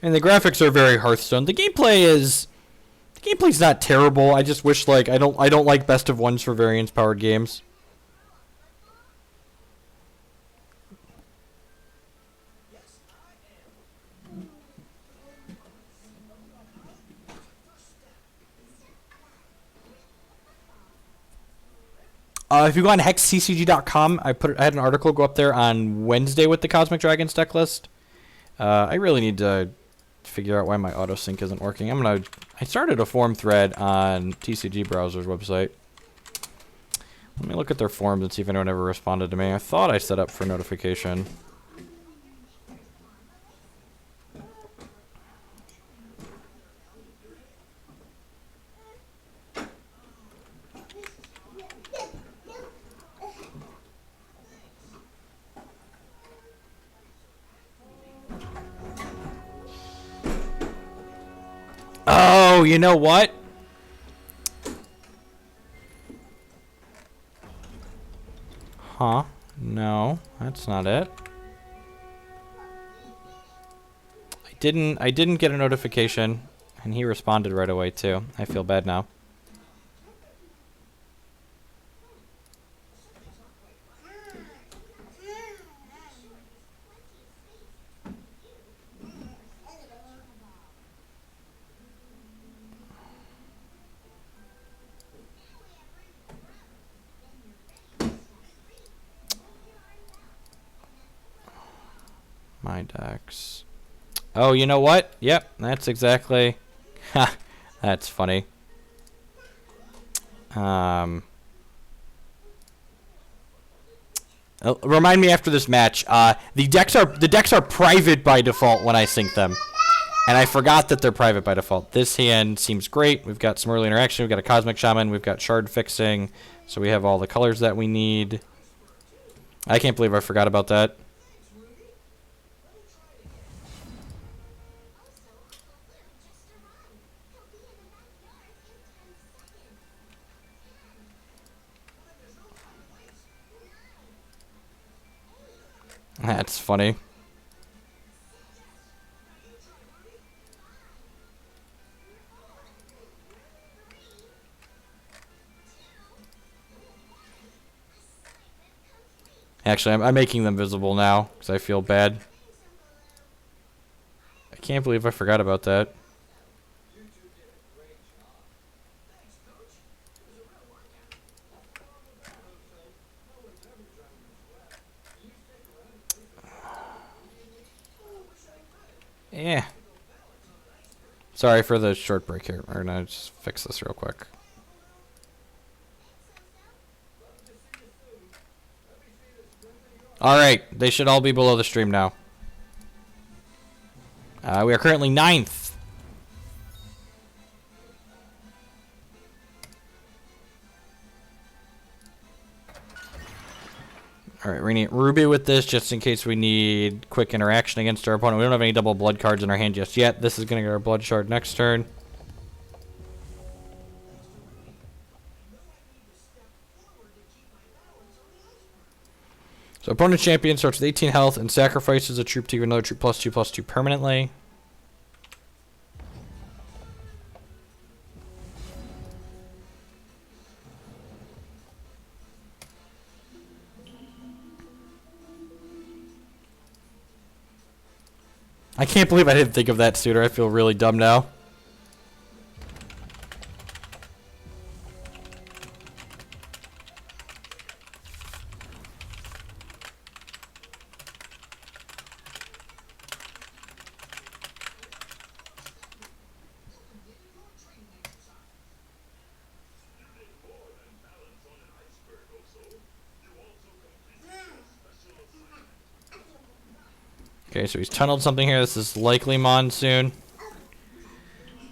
And the graphics are very Hearthstone. The gameplay's not terrible. I just wish like I don't like best of ones for variance powered games. If you go on hexccg.com, I had an article go up there on Wednesday with the Cosmic Dragons deck list. I really need to figure out why my autosync isn't working. I started a forum thread on TCG Browser's website. Let me look at their forums and see if anyone ever responded to me. I thought I set up for notification. Oh, you know what? Huh? No, that's not it. I didn't get a notification, and he responded right away too. I feel bad now. My decks. Oh, you know what? Yep, that's exactly. Ha, that's funny. Remind me after this match. The decks are private by default when I sync them, and I forgot that they're private by default. This hand seems great. We've got some early interaction. We've got a Cosmic Shaman. We've got Shard Fixing. So we have all the colors that we need. I can't believe I forgot about that. That's funny. Actually, I'm making them visible now because I feel bad. I can't believe I forgot about that. Yeah. Sorry for the short break here. We're gonna just fix this real quick. Alright, they should all be below the stream now. We are currently 9th. Alright, we're gonna get Ruby with this just in case we need quick interaction against our opponent. We don't have any double blood cards in our hand just yet. This is gonna get our blood shard next turn. So opponent champion starts with 18 health and sacrifices a troop to give another troop +2/+2 permanently. I can't believe I didn't think of that sooner. I feel really dumb now. Okay, so he's tunneled something here. This is likely Monsoon.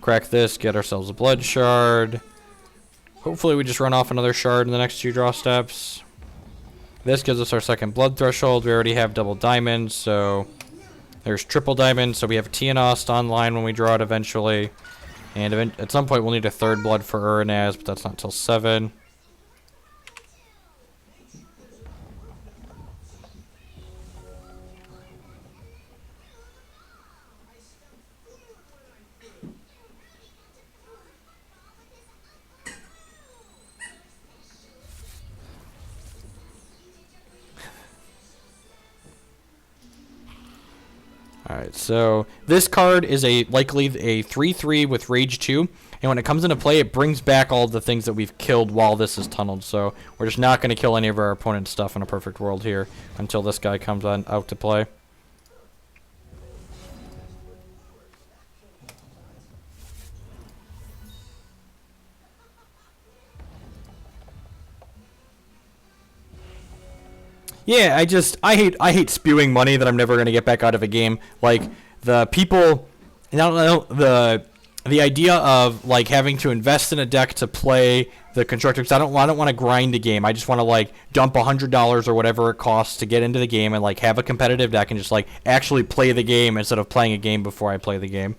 Crack this, get ourselves a blood shard. Hopefully we just run off another shard in the next 2 draw steps. This gives us our second blood threshold. We already have double diamonds, so there's triple diamonds. So we have Tianost online when we draw it eventually. And at some point we'll need a third blood for Uranaz, but that's not until 7. Alright, so this card is likely a 3/3 with Rage 2. And when it comes into play, it brings back all the things that we've killed while this is tunneled. So we're just not going to kill any of our opponent's stuff in a perfect world here until this guy comes out to play. Yeah, I hate spewing money that I'm never going to get back out of a game. Like the people, the idea of like having to invest in a deck to play the constructor, because I don't want to grind a game. I just want to like dump $100 or whatever it costs to get into the game and like have a competitive deck and just like actually play the game instead of playing a game before I play the game.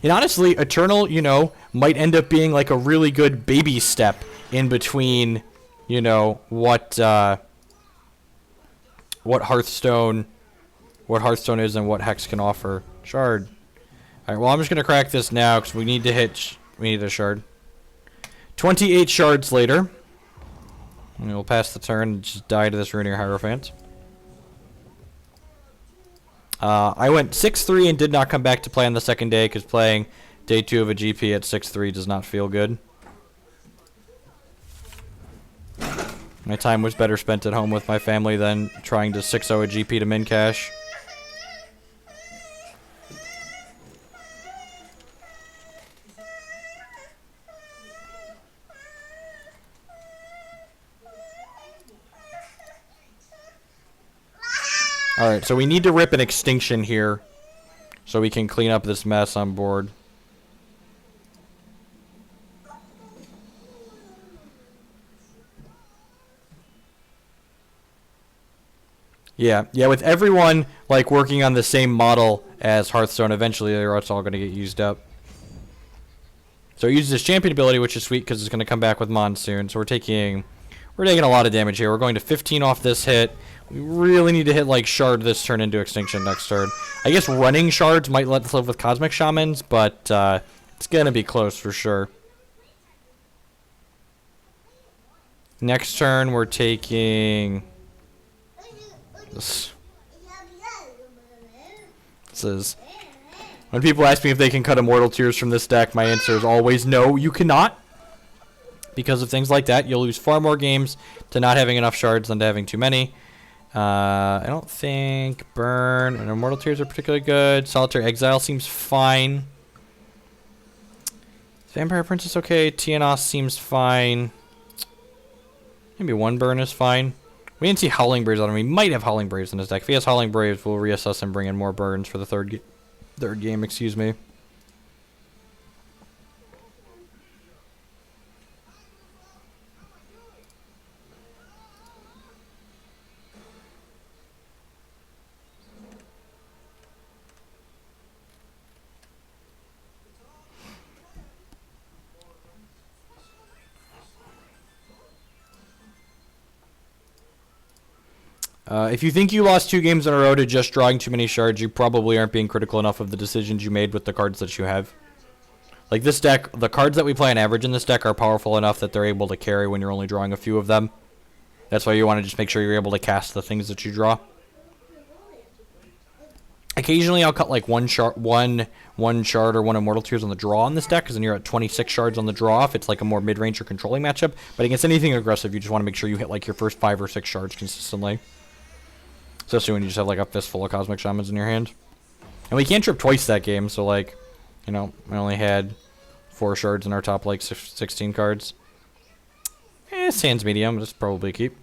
And honestly, Eternal, you know, might end up being like a really good baby step in between, you know, what Hearthstone is and what Hex can offer. Shard. All right, well, I'm just gonna crack this now because we need a shard. 28 shards later, and we'll pass the turn and just die to this Runear Hierophant. I went 6-3 and did not come back to play on the second day because playing day 2 of a GP at 6-3 does not feel good. My time was better spent at home with my family than trying to 6-0 a GP to min cash. Alright, so we need to rip an extinction here so we can clean up this mess on board. Yeah, with everyone like working on the same model as Hearthstone, eventually it's all going to get used up. So it uses this champion ability, which is sweet because it's going to come back with Monsoon. So we're taking a lot of damage here. We're going to 15 off this hit. We really need to hit like Shard this turn into Extinction next turn. I guess running Shards might let us live with Cosmic Shamans, but it's going to be close for sure. Next turn we're taking this is when people ask me if they can cut Immortal Tears from this deck, my answer is always no, you cannot. Because of things like that, you'll lose far more games to not having enough shards than to having too many. I don't think Burn and Immortal Tears are particularly good. Solitary Exile seems fine. Vampire Princess okay. Tianos seems fine. Maybe one Burn is fine. We didn't see Howling Braves on him. He might have Howling Braves in his deck. If he has Howling Braves, we'll reassess and bring in more Burns for the third game, excuse me. If you think you lost 2 games in a row to just drawing too many shards, you probably aren't being critical enough of the decisions you made with the cards that you have. Like this deck, the cards that we play on average in this deck are powerful enough that they're able to carry when you're only drawing a few of them. That's why you want to just make sure you're able to cast the things that you draw. Occasionally I'll cut like one shard or one Immortal Tears on the draw on this deck, because then you're at 26 shards on the draw if it's like a more mid-range or controlling matchup. But against anything aggressive, you just want to make sure you hit like your first 5 or 6 shards consistently. Especially when you just have like a fistful of Cosmic Shamans in your hand. And we can't trip twice that game, so like, you know, I only had 4 shards in our top like 16 cards. Sands medium, just probably a keep.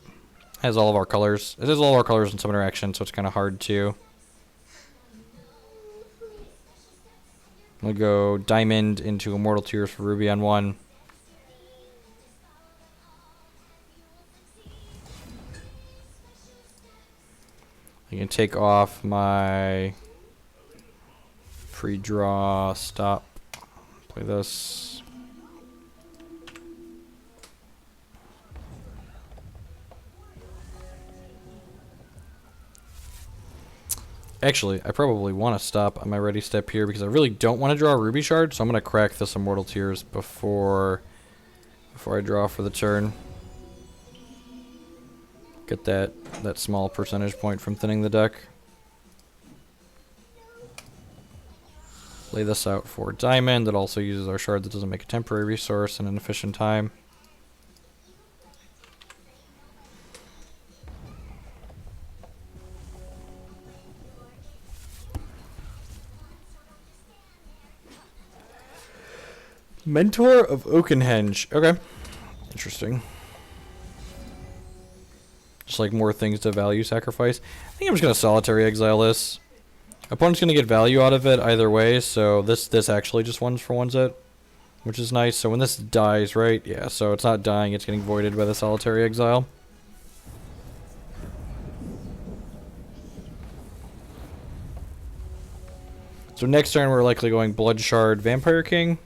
Has all of our colors. It has all of our colors in some interaction, so it's kind of hard to. We'll go Diamond into Immortal Tears for Ruby on 1. I can take off my pre-draw, stop, play this. Actually, I probably want to stop on my ready step here because I really don't want to draw a Ruby Shard, so I'm going to crack this Immortal Tears before I draw for the turn. Get that small percentage point from thinning the deck. Lay this out for diamond. That also uses our shard that doesn't make a temporary resource in an efficient time. Mentor of Oakenhenge. Okay. Interesting. Just like more things to value sacrifice. I think I'm just going to solitary exile this. Opponent's going to get value out of it either way, so this actually just ones for ones it, which is nice. So when this dies, right? Yeah, so it's not dying, it's getting voided by the solitary exile. So next turn we're likely going Blood Shard, Vampire King.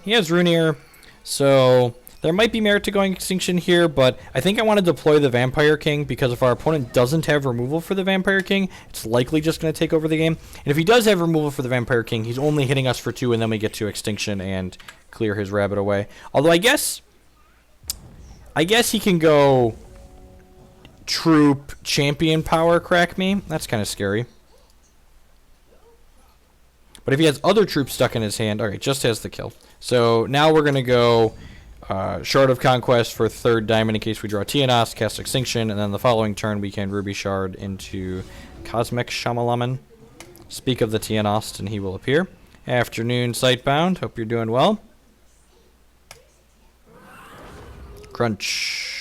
He has Runeir, so there might be merit to going Extinction here, but I think I want to deploy the Vampire King because if our opponent doesn't have removal for the Vampire King, it's likely just going to take over the game. And if he does have removal for the Vampire King, he's only hitting us for 2, and then we get to Extinction and clear his rabbit away. Although I guess he can go Troop, Champion Power, crack me. That's kind of scary. But if he has other troops stuck in his hand, alright, just has the kill. So now we're going to go Shard of Conquest for 3rd diamond in case we draw Tienost, cast Extinction, and then the following turn we can Ruby Shard into Cosmic Shamalaman. Speak of the Tienost and he will appear. Afternoon, Sightbound. Hope you're doing well. Crunch.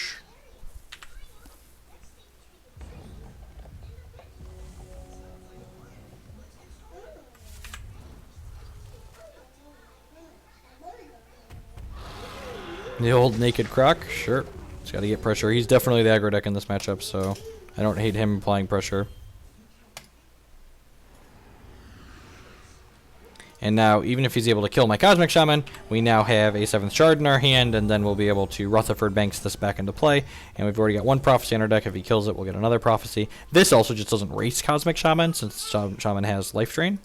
The old Naked Croc, sure. He's got to get pressure. He's definitely the aggro deck in this matchup, so I don't hate him applying pressure. And now, even if he's able to kill my Cosmic Shaman, we now have a 7th Shard in our hand, and then we'll be able to Rutherford Banks this back into play. And we've already got 1 Prophecy on our deck. If he kills it, we'll get another Prophecy. This also just doesn't race Cosmic Shaman, since Shaman has Life Drain.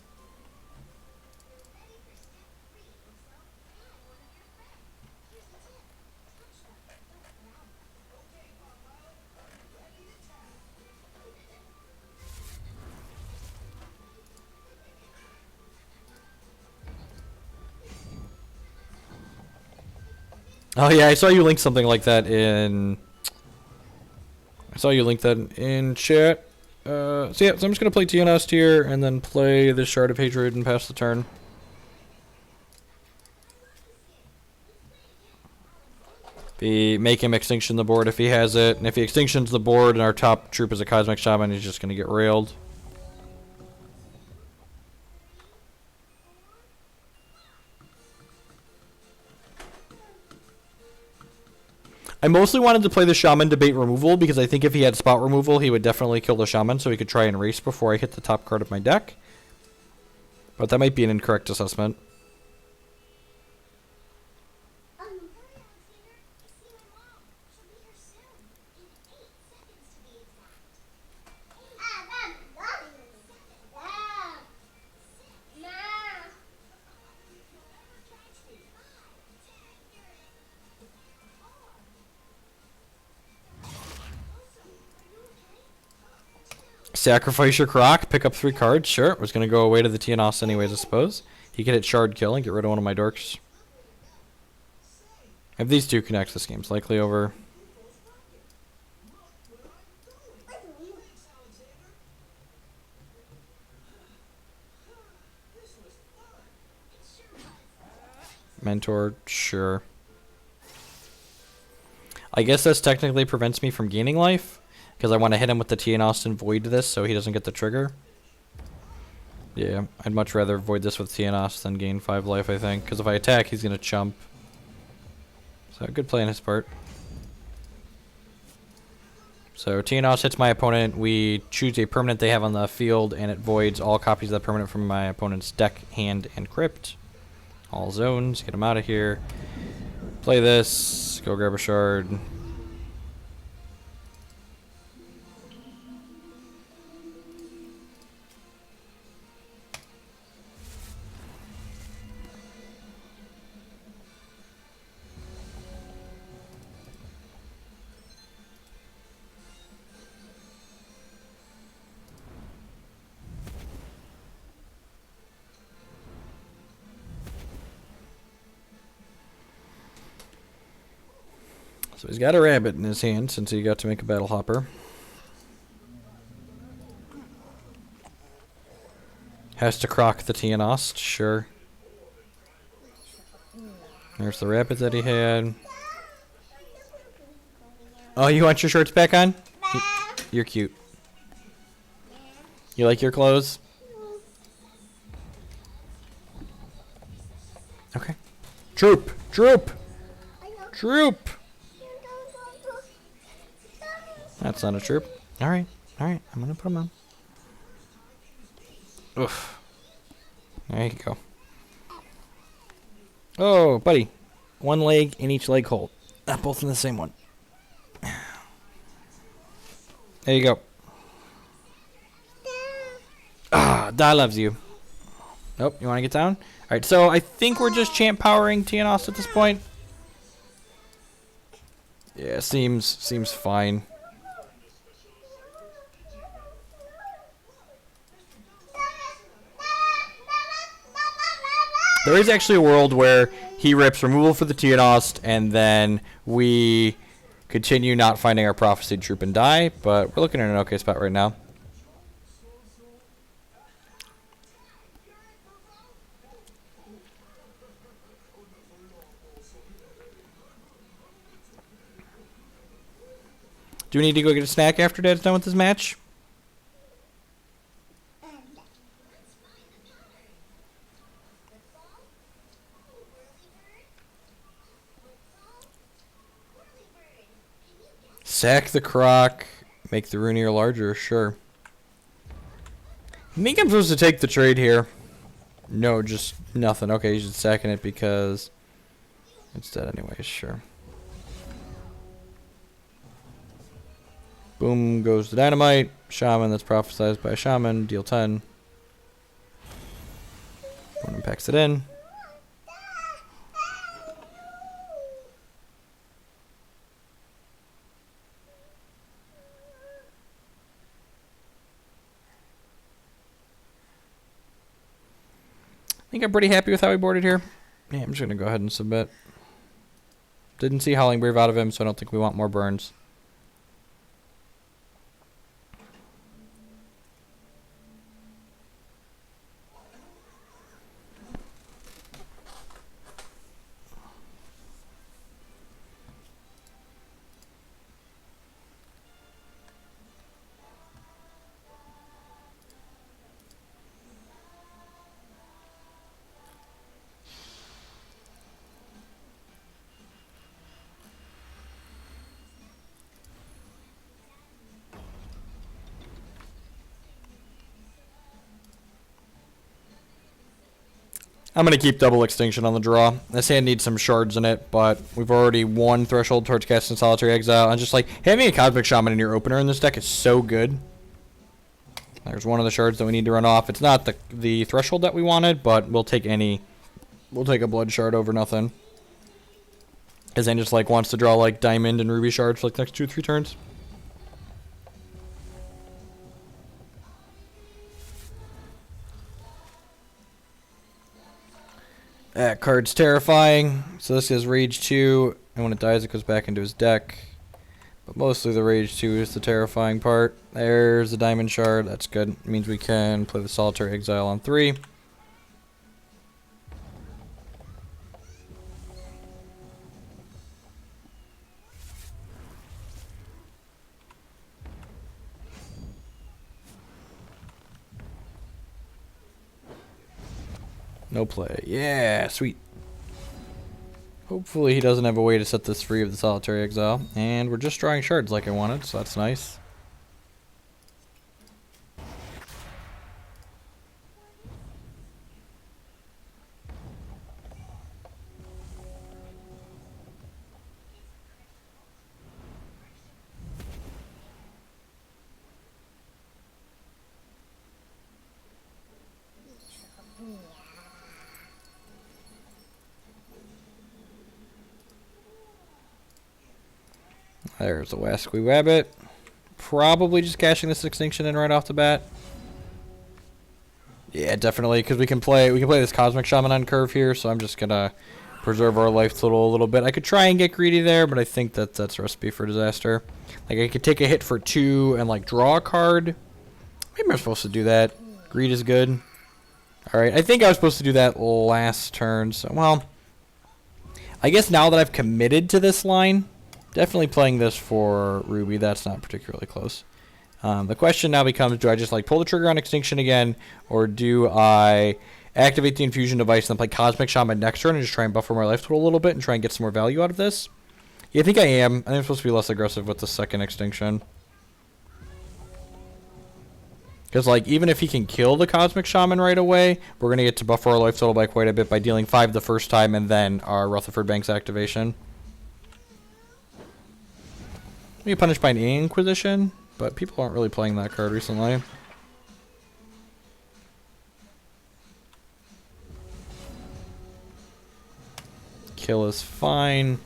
Oh yeah, I saw you link something like that in... I saw you link that in chat. So yeah, so I'm just going to play Tienost here, and then play this Shard of Hatred and pass the turn. Make him Extinction the board if he has it, and if he Extinctions the board and our top troop is a Cosmic Shaman, he's just going to get railed. I mostly wanted to play the Shaman debate removal because I think if he had spot removal, he would definitely kill the Shaman, so he could try and race before I hit the top card of my deck. But that might be an incorrect assessment. Sacrifice your Croc, pick up 3 cards. Sure, it was going to go away to the Tienost anyways, I suppose. He could hit Shard Kill and get rid of one of my dorks. If these 2 connect, this game's likely over. Mentor, sure. I guess this technically prevents me from gaining life. Because I want to hit him with the Tienost and void this so he doesn't get the trigger. Yeah, I'd much rather void this with Tienost than gain 5 life, I think. Because if I attack, he's going to chump. So, good play on his part. So, Tienost hits my opponent. We choose a permanent they have on the field, and it voids all copies of that permanent from my opponent's deck, hand, and crypt. All zones. Get him out of here. Play this. Go grab a shard. So he's got a rabbit in his hand since he got to make a battle hopper. Has to croc the Tianost, sure. There's the rabbit that he had. Oh, you want your shirts back on? You're cute. You like your clothes? Okay. Troop! Troop! Troop! That's not a troop. Alright. Alright. I'm gonna put them on. Oof. There you go. Oh, buddy. One leg in each leg hole. Not both in the same one. There you go. Ah, Da loves you. Nope, you want to get down? Alright, so I think we're just champ powering Tianost at this point. Yeah, seems fine. There is actually a world where he rips removal for the Tianost, and then we continue not finding our Prophesied Troop and die, but we're looking at an okay spot right now. Do we need to go get a snack after Dad's done with this match? Sack the croc, make the Runear larger, sure. I think I'm supposed to take the trade here. No, just nothing. Okay, you should sacking it because it's dead anyways, sure. Boom goes the dynamite. Shaman that's prophesized by a shaman, deal 10. One packs it in. I think I'm pretty happy with how he boarded here. Yeah, I'm just going to go ahead and submit. Didn't see Howling Brave out of him, so I don't think we want more burns. I'm going to keep Double Extinction on the draw. This hand needs some shards in it, but we've already won Threshold towards casting Solitary Exile. And just like, having a Cosmic Shaman in your opener in this deck is so good. There's one of the shards that we need to run off. It's not the Threshold that we wanted, but we'll take any... We'll take a Blood Shard over nothing. Because then just like wants to draw like Diamond and Ruby shards for like next 2-3 turns. That card's terrifying. So this is Rage 2, and when it dies it goes back into his deck. But mostly the Rage 2 is the terrifying part. There's the Diamond Shard, that's good. It means we can play the Solitary Exile on 3. No play. Yeah, sweet. Hopefully he doesn't have a way to set this free of the Solitary Exile. And we're just drawing shards like I wanted, so that's nice. There's the Wasqui Wabbit. Probably just cashing this Extinction in right off the bat. Yeah, definitely, because we can play this Cosmic Shaman on curve here, so I'm just gonna preserve our life total a little bit. I could try and get greedy there, but I think that's a recipe for disaster. Like, I could take a hit for 2 and, like, draw a card. Maybe I'm supposed to do that. Greed is good. Alright, I think I was supposed to do that last turn. So, well, I guess now that I've committed to this line, definitely playing this for Ruby. That's not particularly close. The question now becomes, do I just, like, pull the trigger on Extinction again, or do I activate the infusion device and then play Cosmic Shaman next turn and just try and buffer my life total a little bit and try and get some more value out of this? Yeah, I think I am. I think I'm supposed to be less aggressive with the second Extinction. Because, like, even if he can kill the Cosmic Shaman right away, we're going to get to buffer our life total by quite a bit by dealing 5 the first time and then our Rutherford Banks activation. Maybe punished by an Inquisition, but people aren't really playing that card recently. Kill is fine.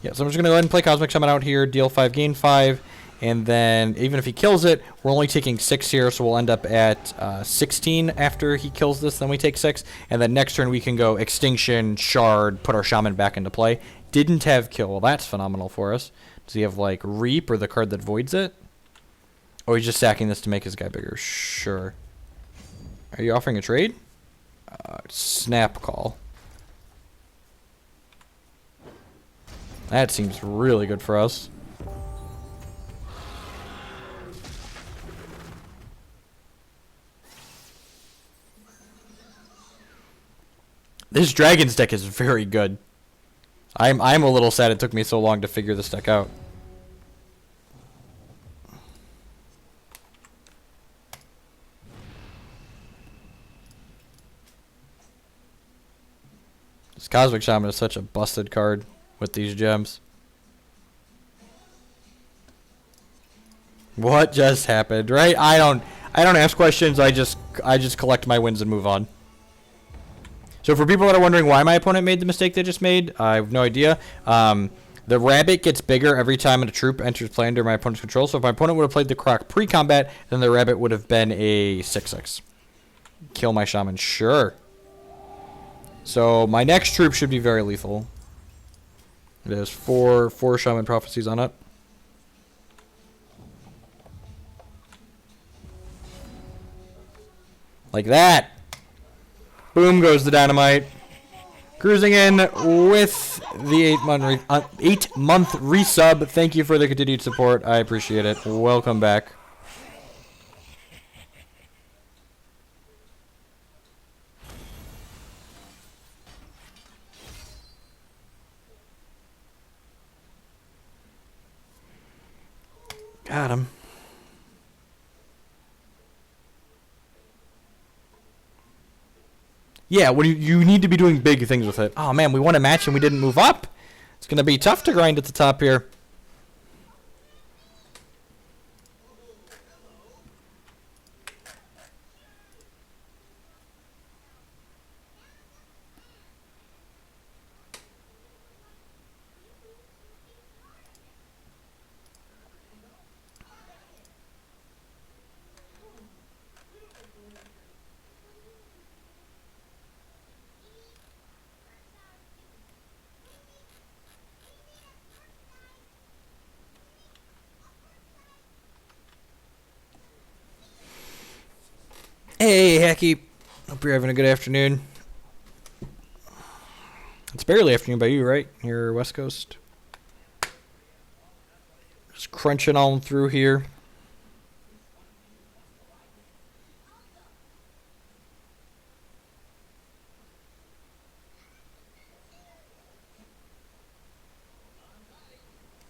Yeah, so I'm just going to go ahead and play Cosmic Shaman out here, deal 5, gain 5. And then, even if he kills it, we're only taking 6 here, so we'll end up at 16 after he kills this, then we take 6. And then next turn we can go Extinction, Shard, put our Shaman back into play. Didn't have kill. Well, that's phenomenal for us. Does he have, like, Reap or the card that voids it? Oh, he's just sacking this to make his guy bigger. Sure. Are you offering a trade? Snap Call. That seems really good for us. This Dragon's deck is very good. I'm a little sad it took me so long to figure this deck out. This Cosmic Shaman is such a busted card with these gems. What just happened, right? I don't ask questions. I just collect my wins and move on. So for people that are wondering why my opponent made the mistake they just made, I have no idea. The rabbit gets bigger every time a troop enters play under my opponent's control. So if my opponent would have played the Croc pre-combat, then the rabbit would have been a 6/6. Kill my shaman, sure. So my next troop should be very lethal. It has four Shaman Prophecies on it. Like that. Boom goes the dynamite. Cruising in with the 8-month resub. Thank you for the continued support. I appreciate it. Welcome back. Got him. Yeah, when you need to be doing big things with it. Oh man, we won a match and we didn't move up. It's gonna be tough to grind at the top here. Hey, Hacky. Hope you're having a good afternoon. It's barely afternoon by you, right? Here, West Coast. Just crunching on through here.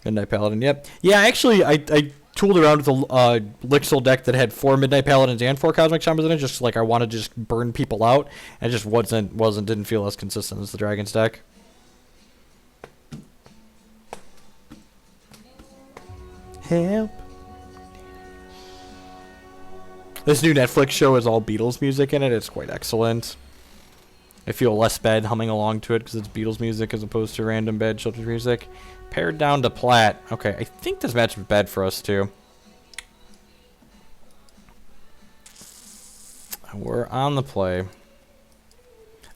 Midnight Paladin, yep. Yeah, actually, I tooled around with a Lixil deck that had 4 Midnight Paladins and 4 Cosmic Shamans in it, just like I wanted to just burn people out, and it just didn't feel as consistent as the Dragon's deck. Help. This new Netflix show is all Beatles music in it. It's quite excellent. I feel less bad humming along to it because it's Beatles music as opposed to random bad children's music. Pared down to Plat. Okay, I think this match is bad for us too. We're on the play.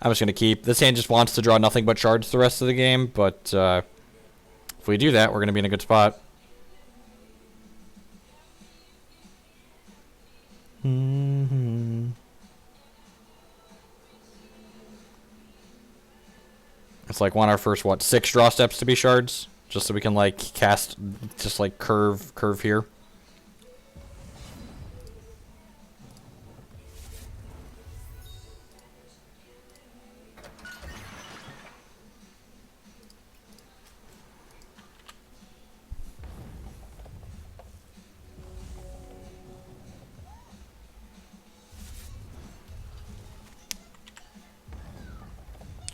I'm just going to keep. This hand just wants to draw nothing but shards the rest of the game, but if we do that, we're going to be in a good spot. It's like want our first, what, 6 draw steps to be shards? Just so we can, like, cast, just, like, curve here.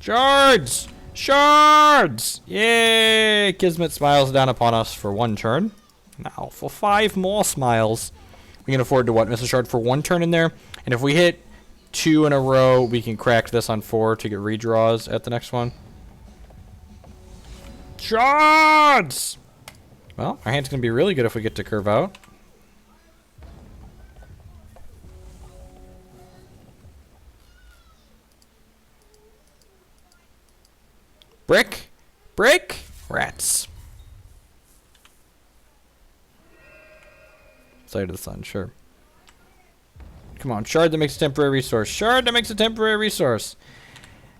Shards! Shards! Yay! Kismet smiles down upon us for 1 turn. Now, for 5 more smiles, we can afford to, what, miss a shard for 1 turn in there? And if we hit 2 in a row, we can crack this on 4 to get redraws at the next one. Shards! Well, our hand's going to be really good if we get to curve out. Brick! Brick! Rats. Side of the sun, sure. Come on, shard that makes a temporary resource. Shard that makes a temporary resource.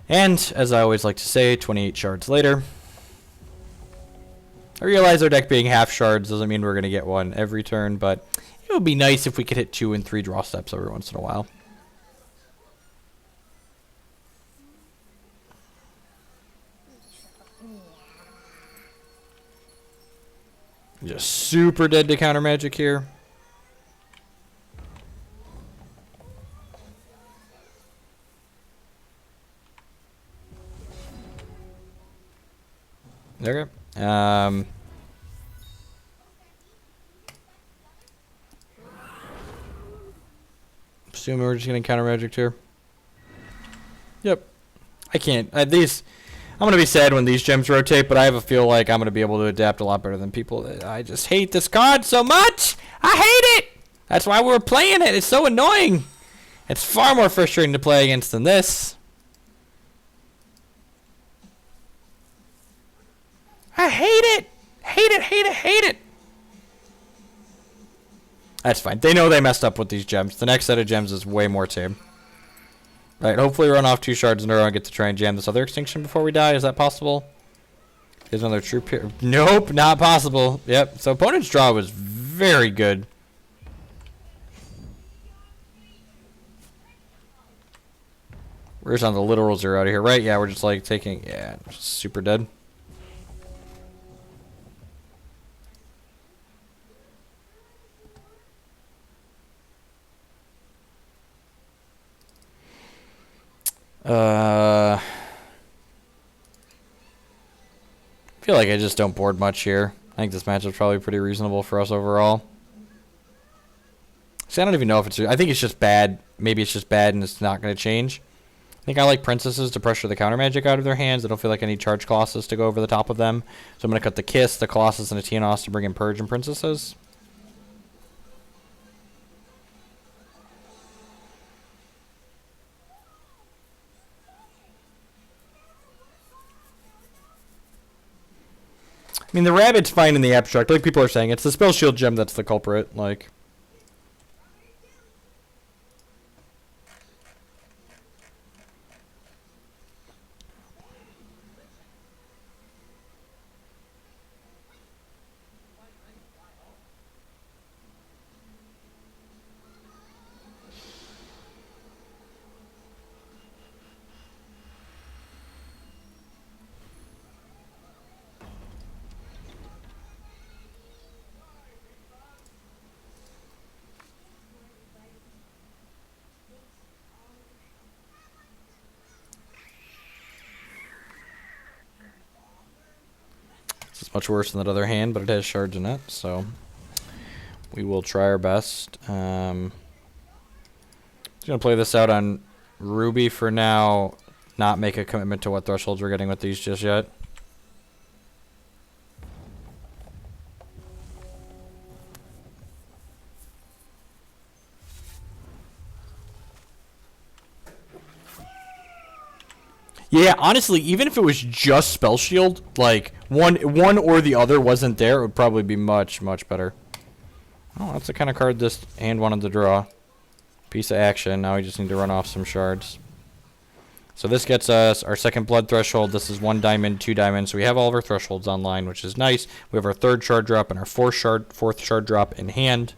And, as I always like to say, 28 shards later. I realize our deck being half shards doesn't mean we're going to get one every turn, but it would be nice if we could hit 2 and 3 draw steps every once in a while. Just super dead to counter magic here. Okay. Assuming we're just getting counter magic here. Yep. I can't. I'm going to be sad when these gems rotate, but I have a feel like I'm going to be able to adapt a lot better than people. I just hate this card so much. I hate it. That's why we're playing it. It's so annoying. It's far more frustrating to play against than this. I hate it. Hate it, hate it, hate it. That's fine. They know they messed up with these gems. The next set of gems is way more tame. Right, hopefully run off 2 shards in a row and get to try and jam this other extinction before we die. Is that possible? Here's another troop here. Nope, not possible. Yep, so opponent's draw was very good. We're just on the literal 0 out of here, right? Yeah, we're just like taking, yeah, just super dead. I feel like I just don't board much here. I think this matchup's probably pretty reasonable for us overall. See, I don't even know if it's... I think it's just bad. Maybe it's just bad and it's not going to change. I think I like princesses to pressure the counter magic out of their hands. I don't feel like I need charge colossus to go over the top of them. So I'm going to cut the Kiss, the Colossus, and a Tienos to bring in Purge and princesses. I mean, the rabbit's fine in the abstract. Like people are saying, it's the spell shield gem that's the culprit. Like... It's much worse than that other hand, but it has shards in it, so we will try our best. Just gonna play this out on Ruby for now, not make a commitment to what thresholds we're getting with these just yet. Yeah, honestly, even if it was just Spell Shield, like one or the other wasn't there, it would probably be much, much better. Oh, that's the kind of card this hand wanted to draw. Piece of action. Now we just need to run off some shards. So this gets us our second blood threshold. This is 1 diamond, 2 diamonds. So we have all of our thresholds online, which is nice. We have our 3rd shard drop and our 4th shard drop in hand.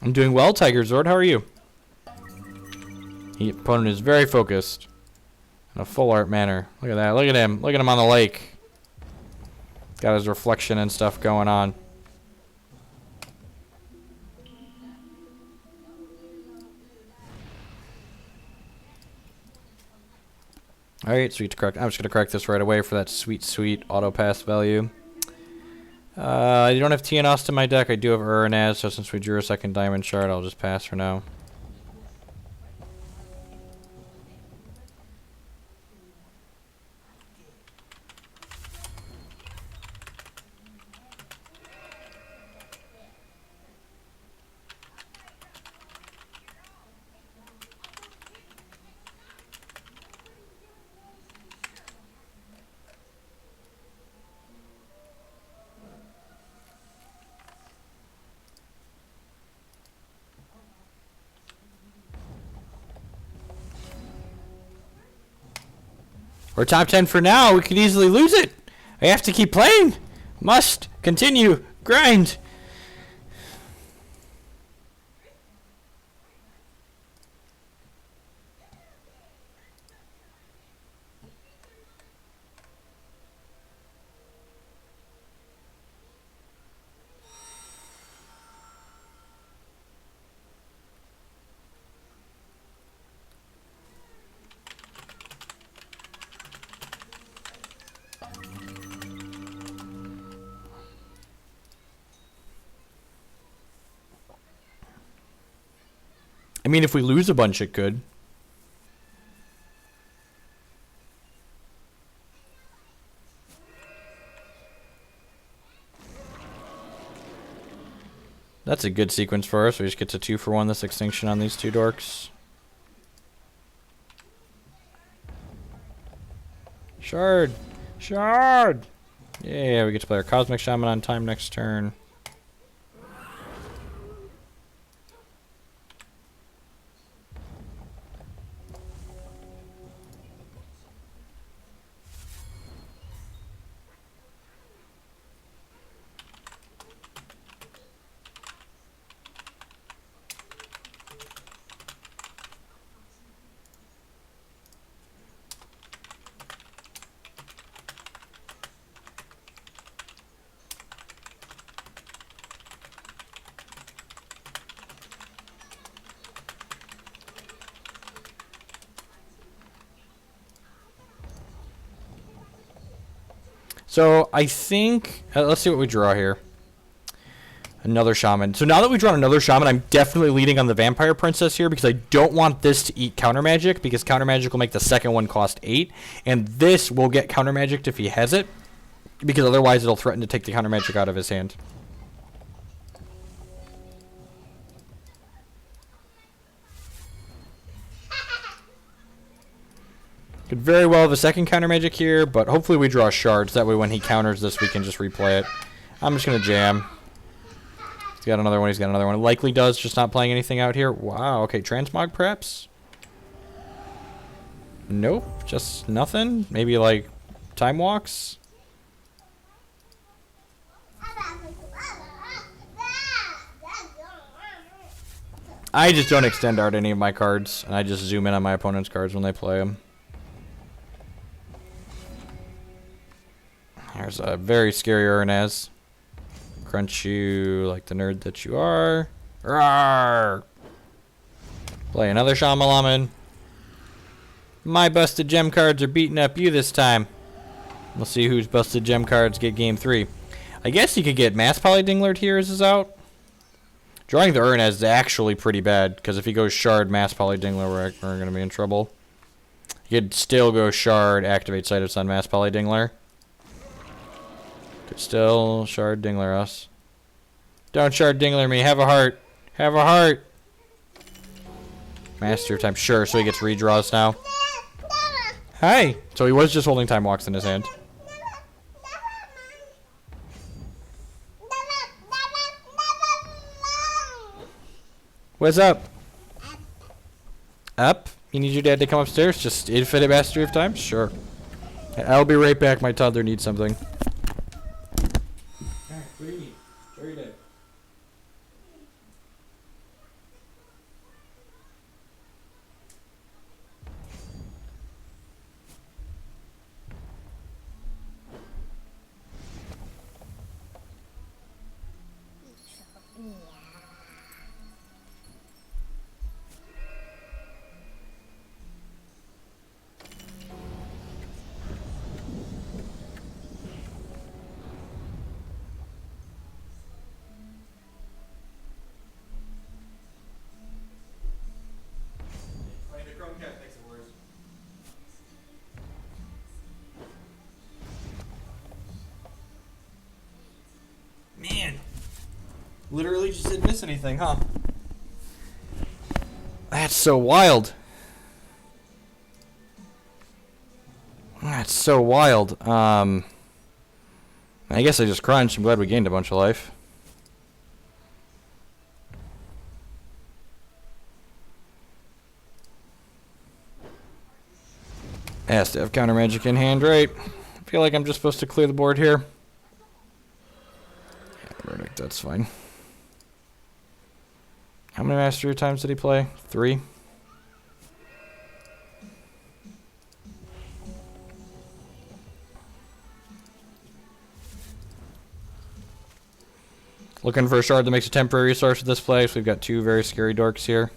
I'm doing well, Tiger Zord. How are you? The opponent is very focused in a full art manner. Look at that. Look at him. Look at him on the lake. Got his reflection and stuff going on. Alright, so we get to correct. I'm just going to correct this right away for that sweet, sweet auto pass value. I don't have Tianost in my deck. I do have Uranaz, so since we drew a second diamond shard, I'll just pass for now. We're top 10 for now. We could easily lose it. I have to keep playing. Must continue. Grind. I mean, if we lose a bunch, it could. That's a good sequence for us. We just get to 2 for 1 this extinction on these 2 dorks. Shard! Shard! Yeah, we get to play our Cosmic Shaman on time next turn. So I think let's see what we draw here. Another shaman. So now that we draw another shaman, I'm definitely leading on the vampire princess here because I don't want this to eat counter magic because counter magic will make the second one cost 8, and this will get counter magic if he has it because otherwise it'll threaten to take the counter magic out of his hand. Could very well have a second counter magic here, but hopefully we draw shards. That way when he counters this, we can just replay it. I'm just going to jam. He's got another one. He's got another one. Likely does, just not playing anything out here. Wow, okay. Transmog perhaps? Nope, just nothing. Maybe like Time Walks? I just don't extend art any of my cards, and I just zoom in on my opponent's cards when they play them. There's a very scary Uranaz. Crunch you like the nerd that you are. Rawr! Play another Shamalaman. My busted gem cards are beating up you this time. We'll see whose busted gem cards get game 3. I guess you could get Mass Polydinglard here as is out. Drawing the Urn is actually pretty bad, because if he goes Shard, Mass Poly Dingler, we're going to be in trouble. He could still go Shard, activate Sight of Sun, Mass Poly Dingler. Could still Shard Dingler us. Don't Shard Dingler me, have a heart. Have a heart. Master of Time, sure, so he gets redraws now. Hi! So he was just holding Time Walks in his hand. What's up? Up? You need your dad to come upstairs? Just infinite mastery of time? Sure. I'll be right back. My toddler needs something. What do you need? Show your dad. Man, literally just didn't miss anything, huh? That's so wild. That's so wild. I guess I just crunched. I'm glad we gained a bunch of life. Has to have counter magic in hand, right? I feel like I'm just supposed to clear the board here. Verdict, that's fine. How many mastery times did he play? 3? Looking for a shard that makes a temporary resource with this play, so we've got 2 very scary dorks here.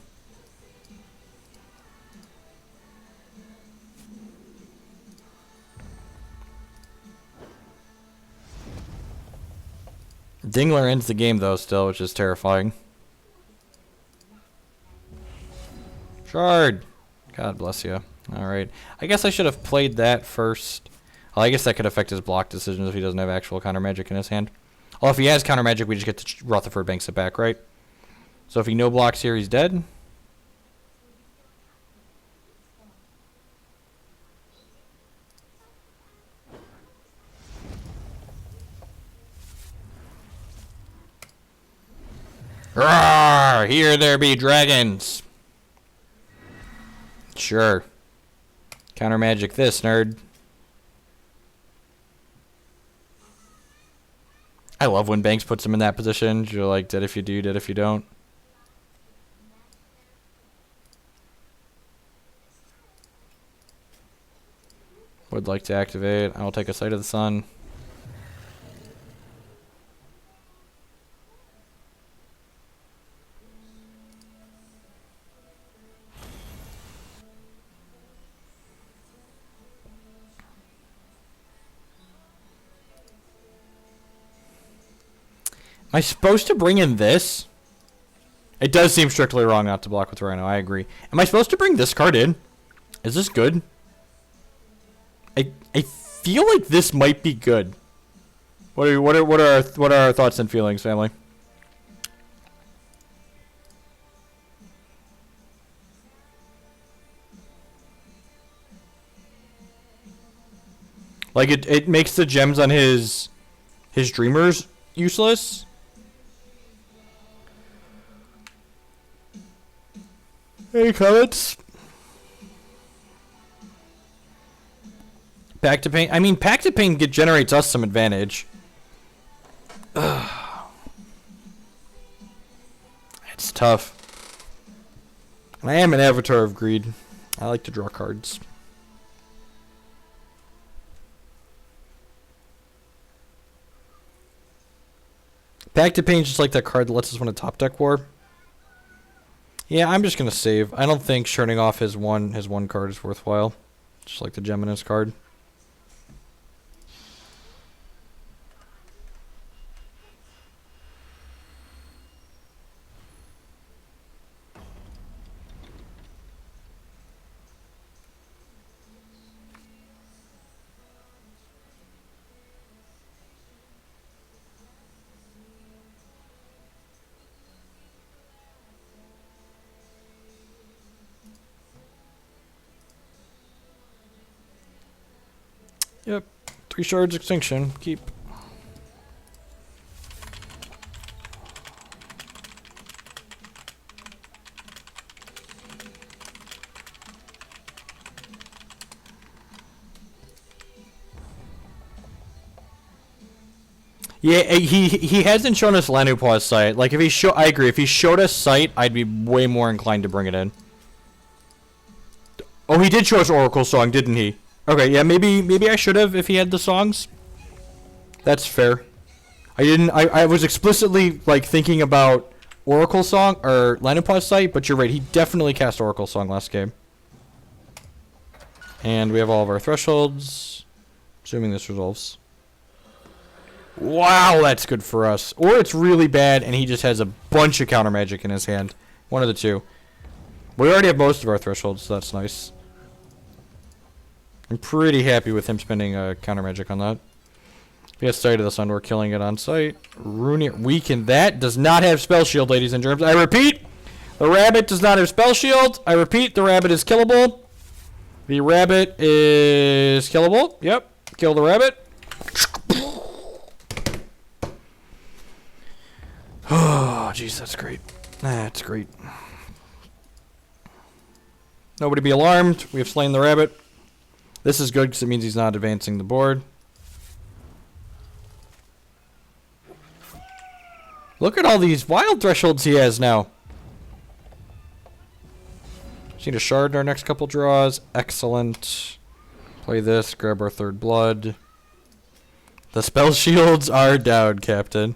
Dingler ends the game though still, which is terrifying. Shard! God bless you. Alright. I guess I should have played that first. Well, I guess that could affect his block decisions if he doesn't have actual counter magic in his hand. Well, if he has counter magic, we just get to Rutherford Banks it back, right? So if he no blocks here, he's dead. Roar! Here there be dragons! Sure. Counter magic this, nerd. I love when Banks puts him in that position. You're like, dead if you do, dead if you don't. Would like to activate. I will take a Sight of the Sun. Am I supposed to bring in this? It does seem strictly wrong not to block with Rhino, I agree. Am I supposed to bring this card in? Is this good? I feel like this might be good. What are our thoughts and feelings, family? Like it makes the gems on his dreamers useless. Any comments? Pact of Pain. I mean, Pact of Pain generates us some advantage. It's tough. I am an avatar of greed. I like to draw cards. Pact of Pain is just like that card that lets us win a top deck war. Yeah, I'm just gonna save. I don't think shutting off his one card is worthwhile. Just like the gem in his card. Yep. 3 shards extinction. Keep. Yeah, he hasn't shown us Lanupaw's sight. Like, if he show, I agree. If he showed us sight, I'd be way more inclined to bring it in. Oh, he did show us Oracle Song, didn't he? Okay, yeah, maybe I should have if he had the songs. That's fair. I didn't. I was explicitly like thinking about Oracle Song or Lanupaw's sight, but you're right. He definitely cast Oracle Song last game. And we have all of our thresholds. Assuming this resolves. Wow, that's good for us. Or it's really bad and he just has a bunch of counter magic in his hand. One of the two. We already have most of our thresholds, so that's nice. I'm pretty happy with him spending counter magic on that. He has Sight of the Sun, we're killing it on sight. Runir weaken. That does not have Spell Shield, ladies and germs. I repeat, the rabbit does not have Spell Shield. I repeat, the rabbit is killable. The rabbit is killable. Yep, kill the rabbit. Oh, jeez, that's great. That's great. Nobody be alarmed. We have slain the rabbit. This is good because it means he's not advancing the board. Look at all these wild thresholds he has now. Just need a shard in our next couple draws. Excellent. Play this, grab our 3rd blood. The spell shields are down, Captain.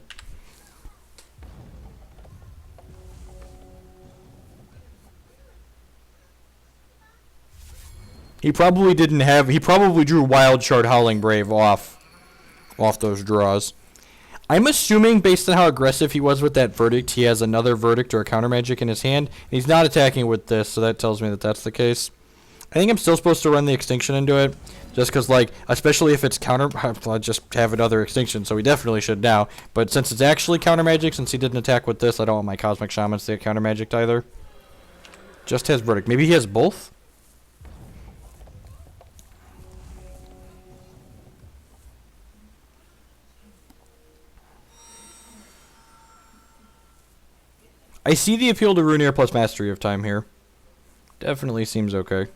He probably didn't have. He probably drew Wild Shard Howling Brave off those draws. I'm assuming, based on how aggressive he was with that verdict, he has another verdict or a counter magic in his hand. And he's not attacking with this, so that tells me that that's the case. I think I'm still supposed to run the extinction into it, just because, like, especially if it's counter, I'll just have another extinction, so we definitely should now. But since it's actually counter magic, since he didn't attack with this, I don't want my Cosmic Shamans to get counter magic either. Just has verdict. Maybe he has both. I see the appeal to Runir plus Mastery of Time here. Definitely seems okay.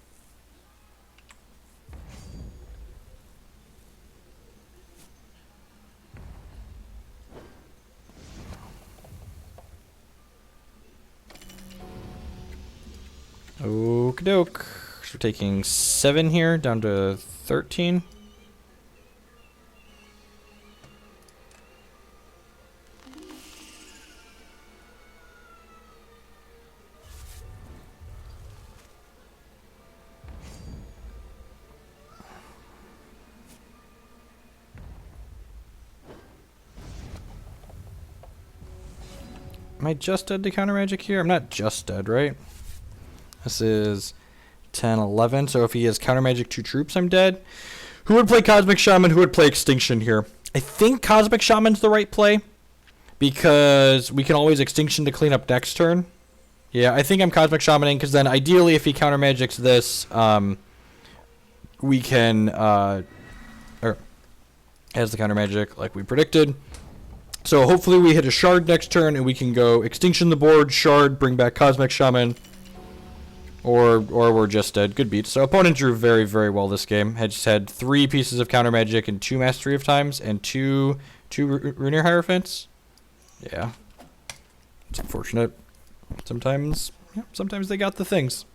Okie doke. So we're taking 7 here, down to 13. Am I just dead to counter magic here? I'm not just dead, right? This is 10, 11. So if he has counter magic 2 troops, I'm dead. Who would play Cosmic Shaman? Who would play Extinction here? I think Cosmic Shaman's the right play, because we can always Extinction to clean up next turn. Yeah, I think I'm Cosmic Shamaning, because then ideally if he counter magics this, we can, or has the counter magic like we predicted. So hopefully we hit a shard next turn and we can go Extinction the board, shard, bring back Cosmic Shaman, or we're just dead. Good beat. So opponent drew very, very well this game. Just had 3 pieces of counter magic and 2 Mastery of Times and 2 Runir Hierophants. Yeah, it's unfortunate. Sometimes they got the things.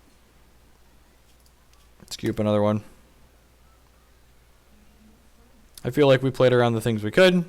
Let's queue up another one. I feel like we played around the things we could.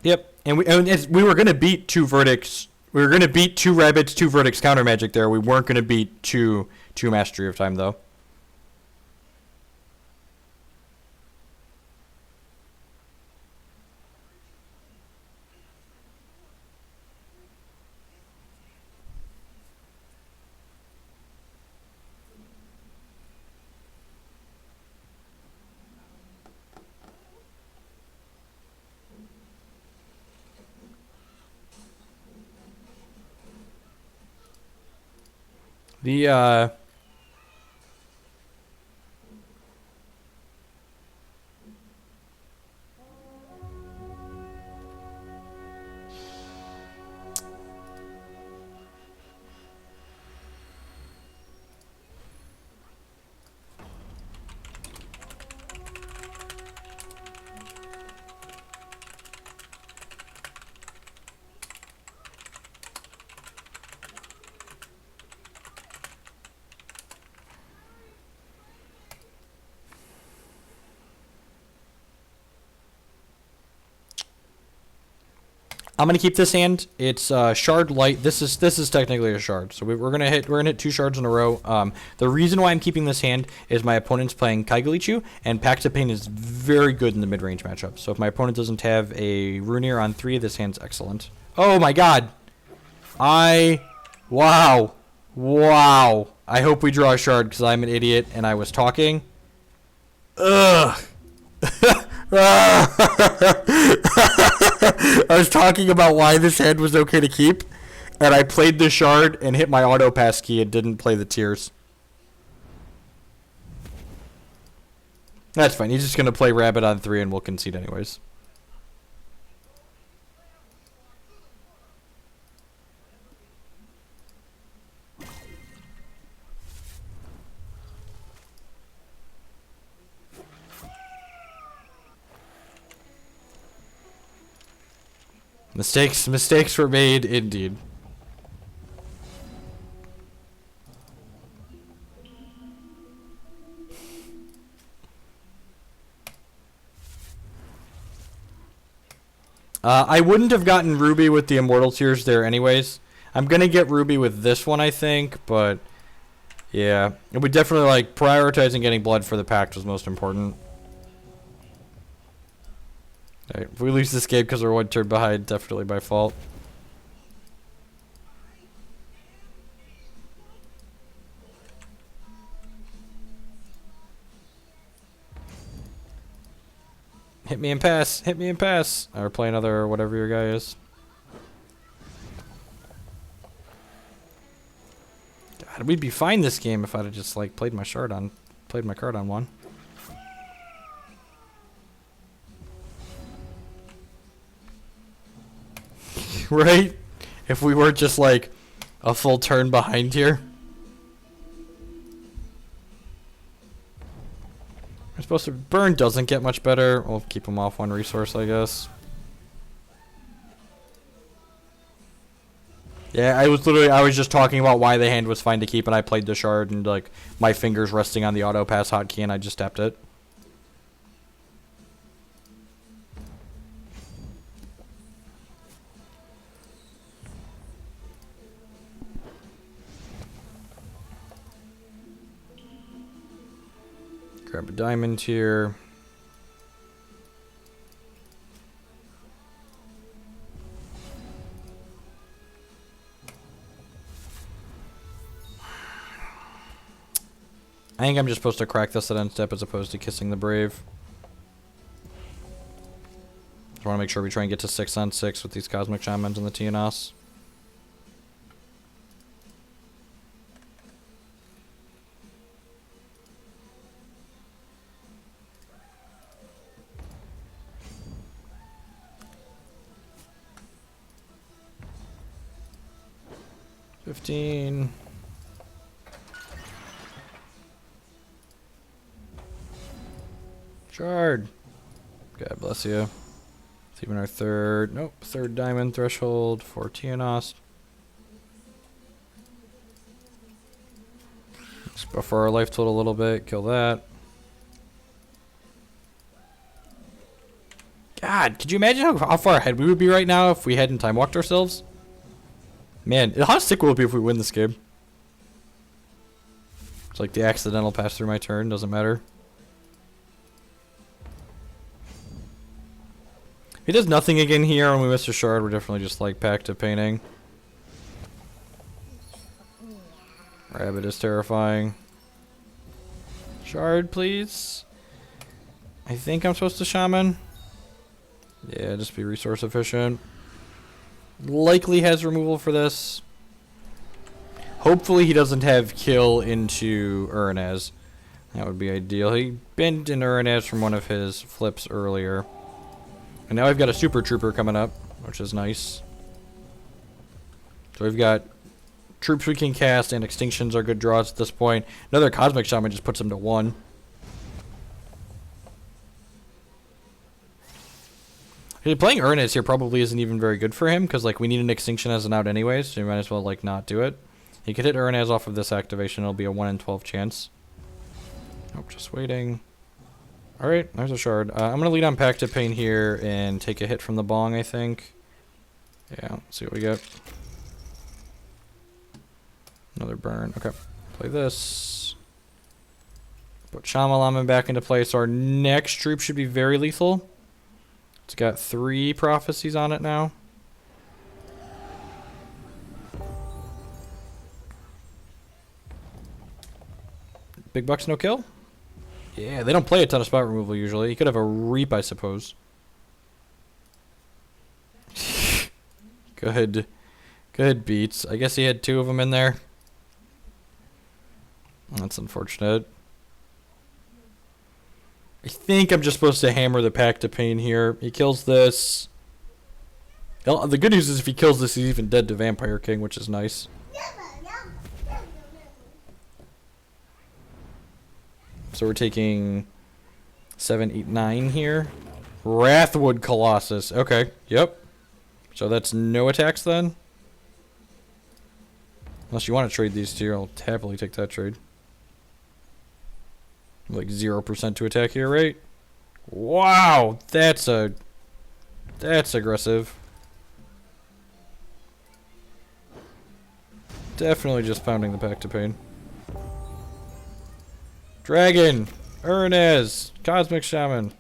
Yep, and we were gonna beat 2 verdicts. We were gonna beat 2 rabbits, 2 verdicts counter magic there. We weren't gonna beat 2 mastery of time though. The I'm gonna keep this hand. It's shard light. This is technically a shard, so we're gonna hit 2 shards in a row. The reason why I'm keeping this hand is my opponent's playing Kaigalichu, and Pact of Pain is very good in the mid-range matchup. So if my opponent doesn't have a Runeer on 3, this hand's excellent. Oh my god! Wow. I hope we draw a shard because I'm an idiot and I was talking. Ugh. I was talking about why this hand was okay to keep, and I played the shard and hit my auto pass key and didn't play the tears. That's fine. He's just gonna play rabbit on 3 and we'll concede anyways. Mistakes were made indeed. I wouldn't have gotten Ruby with the Immortal Tears there anyways. I'm gonna get Ruby with this one, I think, but yeah. It would definitely, like, prioritizing getting blood for the pact was most important. Right, if we lose this game because we're 1 turn behind, definitely by fault. Hit me and pass. Hit me and pass. Or play another whatever your guy is. God, we'd be fine this game if I'd have just like played my card on 1. Right? If we weren't just like a full turn behind here. We're supposed to burn doesn't get much better. We'll keep him off 1 resource, I guess. Yeah, I was just talking about why the hand was fine to keep, and I played the shard and like my fingers resting on the auto pass hotkey and I just tapped it. Grab a diamond here. I think I'm just supposed to crack this at end step as opposed to kissing the brave. Just want to make sure we try and get to 6 on 6 with these Cosmic Shamans and the TNS. Shard. God bless you. It's even our third diamond threshold for Tionos. Let's buffer our life total a little bit, kill that. God, could you imagine how far ahead we would be right now if we hadn't time walked ourselves? Man, how sick will it be if we win this game? It's like the accidental pass through my turn, doesn't matter. If he does nothing again here and we miss a shard, we're definitely just like Pact of Painting. Rabbit is terrifying. Shard, please. I think I'm supposed to shaman. Yeah, just be resource efficient. Likely has removal for this. Hopefully he doesn't have kill into Uranaz. That would be ideal. He bent in Uranaz from one of his flips earlier. And now I've got a Super Trooper coming up, which is nice. So we've got troops we can cast, and extinctions are good draws at this point. Another Cosmic Shaman just puts him to 1. Playing Uranaz here probably isn't even very good for him, because like we need an extinction as an out anyways, so you might as well like not do it. He could hit Uranaz off of this activation, it'll be a 1 in 12 chance. Oh, just waiting. Alright, there's a shard. I'm going to lead on Pact of Pain here and take a hit from the bong, I think. Yeah, let's see what we get. Another burn. Okay, play this. Put Shamalaman back into play, so our next troop should be very lethal. It's got 3 prophecies on it now. Big Bucks no kill? Yeah, they don't play a ton of spot removal usually. You could have a Reap, I suppose. Good. Good beats. I guess he had 2 of them in there. That's unfortunate. I think I'm just supposed to hammer the Pact of Pain here. He kills this. The good news is if he kills this, he's even dead to Vampire King, which is nice. So we're taking 7, 8, 9 here. Wrathwood Colossus. Okay, yep. So that's no attacks then? Unless you want to trade these 2, I'll happily take that trade. Like 0% to attack here, right? Wow, that's aggressive. Definitely just pounding the Pact of Pain. Dragon, Uranaz, Cosmic Shaman.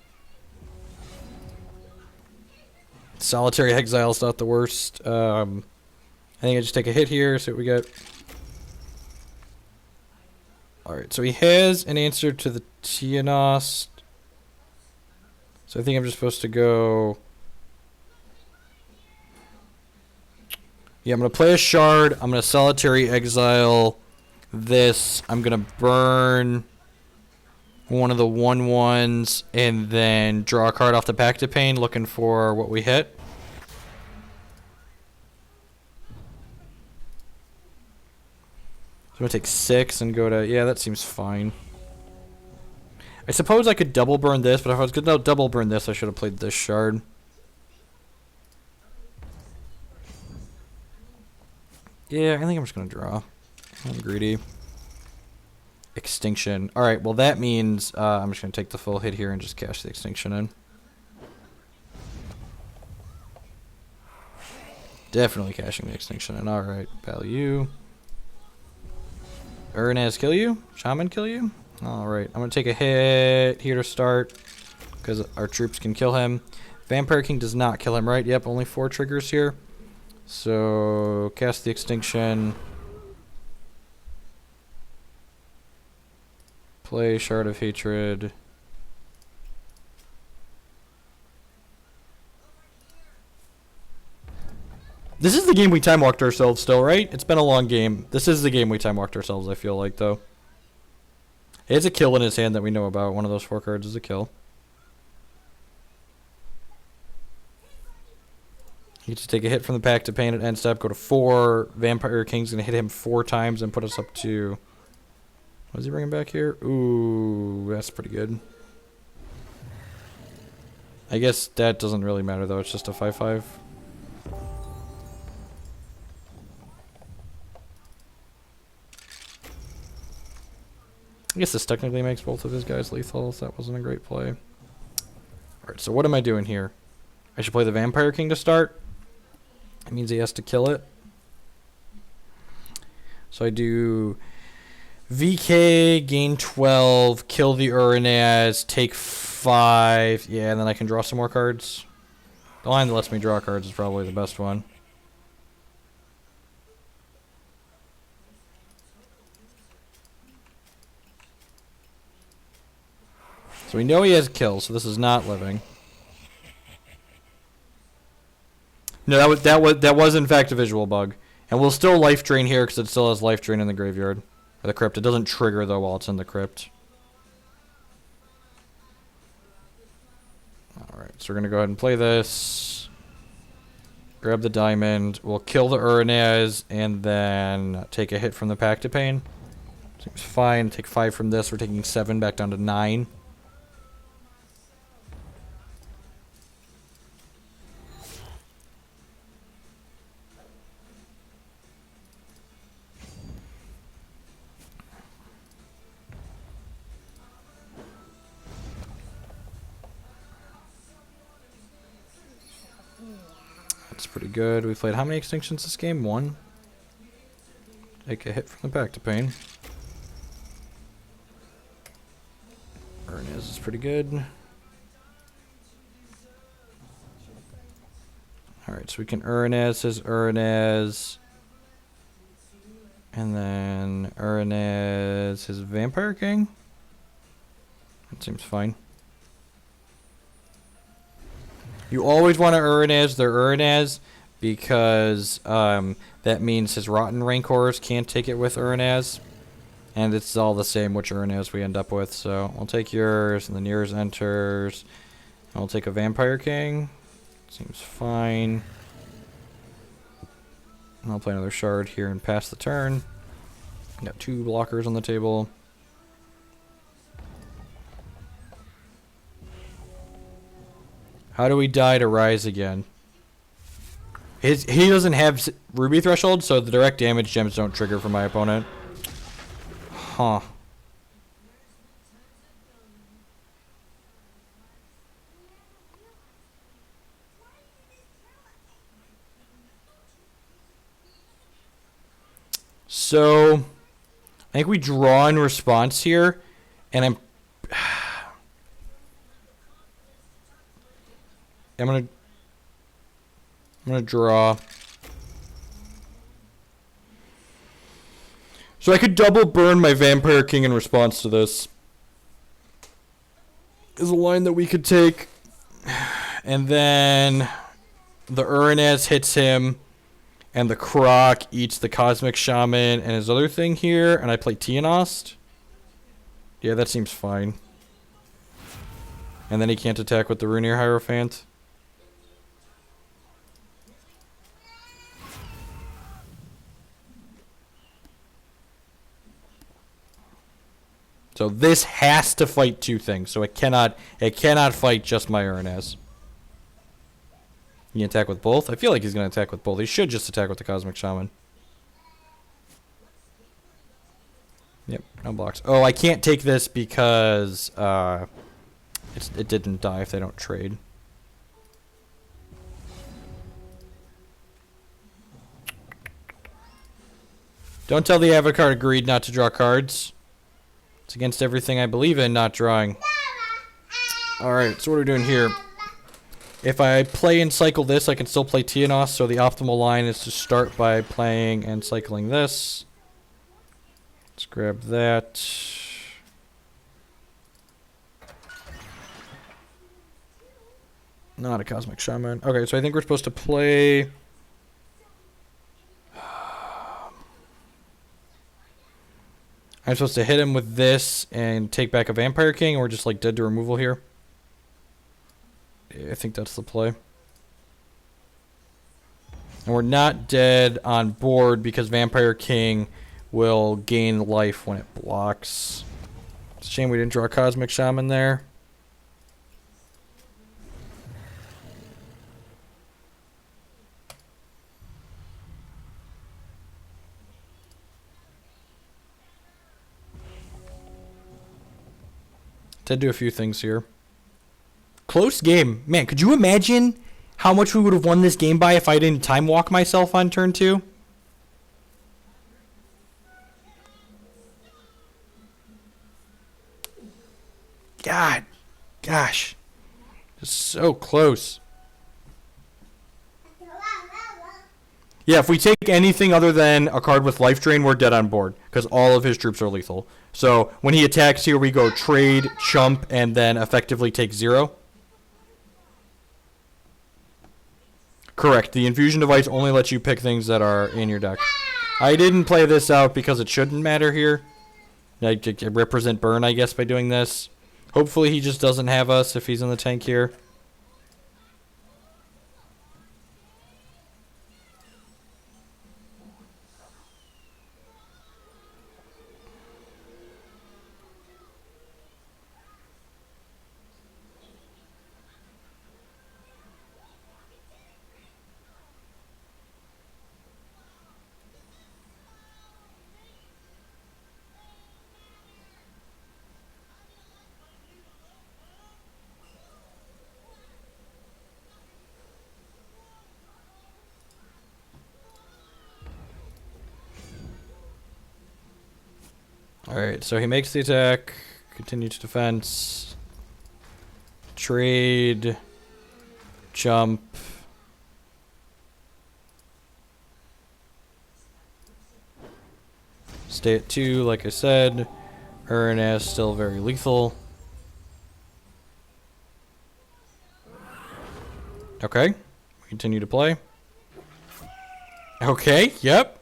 Solitary Exile's not the worst. I think I just take a hit here, see what we get. Alright, so he has an answer to the Tianost. So I think I'm just supposed to go... Yeah, I'm going to play a Shard. I'm going to Solitary Exile this. I'm going to burn one of the 1/1s and then draw a card off the Pact of Pain looking for what we hit. I'm going to take 6 and go to... Yeah, that seems fine. I suppose I could double burn this, but if I was going to double burn this, I should have played this Shard. Yeah, I think I'm just going to draw. I'm greedy. Extinction. Alright, well that means I'm just going to take the full hit here and just cash the Extinction in. Definitely cashing the Extinction in. Alright, value. Uranaz kill you? Shaman kill you? Alright, I'm going to take a hit here to start, because our troops can kill him. Vampire King does not kill him, right? Yep, only 4 triggers here. So, cast the Extinction. Play Shard of Hatred. This is the game we time walked ourselves still, right? It's been a long game. This is the game we time walked ourselves, I feel like, though. He has a kill in his hand that we know about. One of those 4 cards is a kill. He gets to take a hit from the Pact of Pain at end step, go to 4. Vampire King's going to hit him 4 times and put us up to... What is he bringing back here? Ooh, that's pretty good. I guess that doesn't really matter, though. It's just a 5/5. I guess this technically makes both of his guys lethal, so that wasn't a great play. Alright, so what am I doing here? I should play the Vampire King to start. That means he has to kill it. So I do VK, gain 12, kill the Uranaz, take 5. Yeah, and then I can draw some more cards. The line that lets me draw cards is probably the best one. So we know he has kills, so this is not living. No, that was in fact a visual bug. And we'll still life drain here because it still has life drain in the graveyard. Or the crypt. It doesn't trigger though while it's in the crypt. Alright, so we're gonna go ahead and play this. Grab the diamond. We'll kill the Uranaz and then take a hit from the Pact of Pain. Seems fine. Take 5 from this. We're taking 7 back down to 9. That's pretty good. We played how many extinctions this game? 1. Take a hit from the Pact of Pain. Uranaz is pretty good. Alright, so we can Uranaz his Uranaz. And then Uranaz his Vampire King. That seems fine. You always want to Uranaz their Uranaz because that means his Rotten Rancors can't take it with Uranaz. And it's all the same which Uranaz we end up with. So I'll take yours, and then yours enters. I'll take a Vampire King. Seems fine. And I'll play another shard here and pass the turn. Got 2 blockers on the table. How do we die to rise again? He doesn't have Ruby Threshold, so the direct damage gems don't trigger for my opponent. Huh. So, I think we draw in response here, and I'm gonna draw. So I could double burn my Vampire King in response to this. Is a line that we could take. And then the Uranaz hits him, and the Croc eats the Cosmic Shaman and his other thing here, and I play Tianost. Yeah, that seems fine. And then he can't attack with the Runir Hierophant. So this has to fight 2 things. So it cannot fight just my Uranaz. He can attack with both? I feel like he's going to attack with both. He should just attack with the Cosmic Shaman. Yep, no blocks. Oh, I can't take this because it didn't die if they don't trade. Don't tell the Avocard agreed not to draw cards. It's against everything I believe in, not drawing. Alright, so what are we doing here? If I play and cycle this, I can still play Tianos, so the optimal line is to start by playing and cycling this. Let's grab that. Not a Cosmic Shaman. Okay, so I think we're supposed to play... I'm supposed to hit him with this and take back a Vampire King, or just like dead to removal here. Yeah, I think that's the play. And we're not dead on board because Vampire King will gain life when it blocks. It's a shame we didn't draw a Cosmic Shaman there. Did do a few things here. Close game. Man, could you imagine how much we would have won this game by if I didn't time walk myself on turn 2? God. Gosh. Just so close. Yeah, if we take anything other than a card with life drain, we're dead on board. Because all of his troops are lethal. So when he attacks here, we go trade, chump, and then effectively take 0. Correct. The infusion device only lets you pick things that are in your deck. I didn't play this out because it shouldn't matter here. I represent burn, I guess, by doing this. Hopefully he just doesn't have us if he's in the tank here. Alright, so he makes the attack, continue to defense, trade, jump, stay at 2 like I said, Ernest still very lethal. Okay, continue to play. Okay, yep.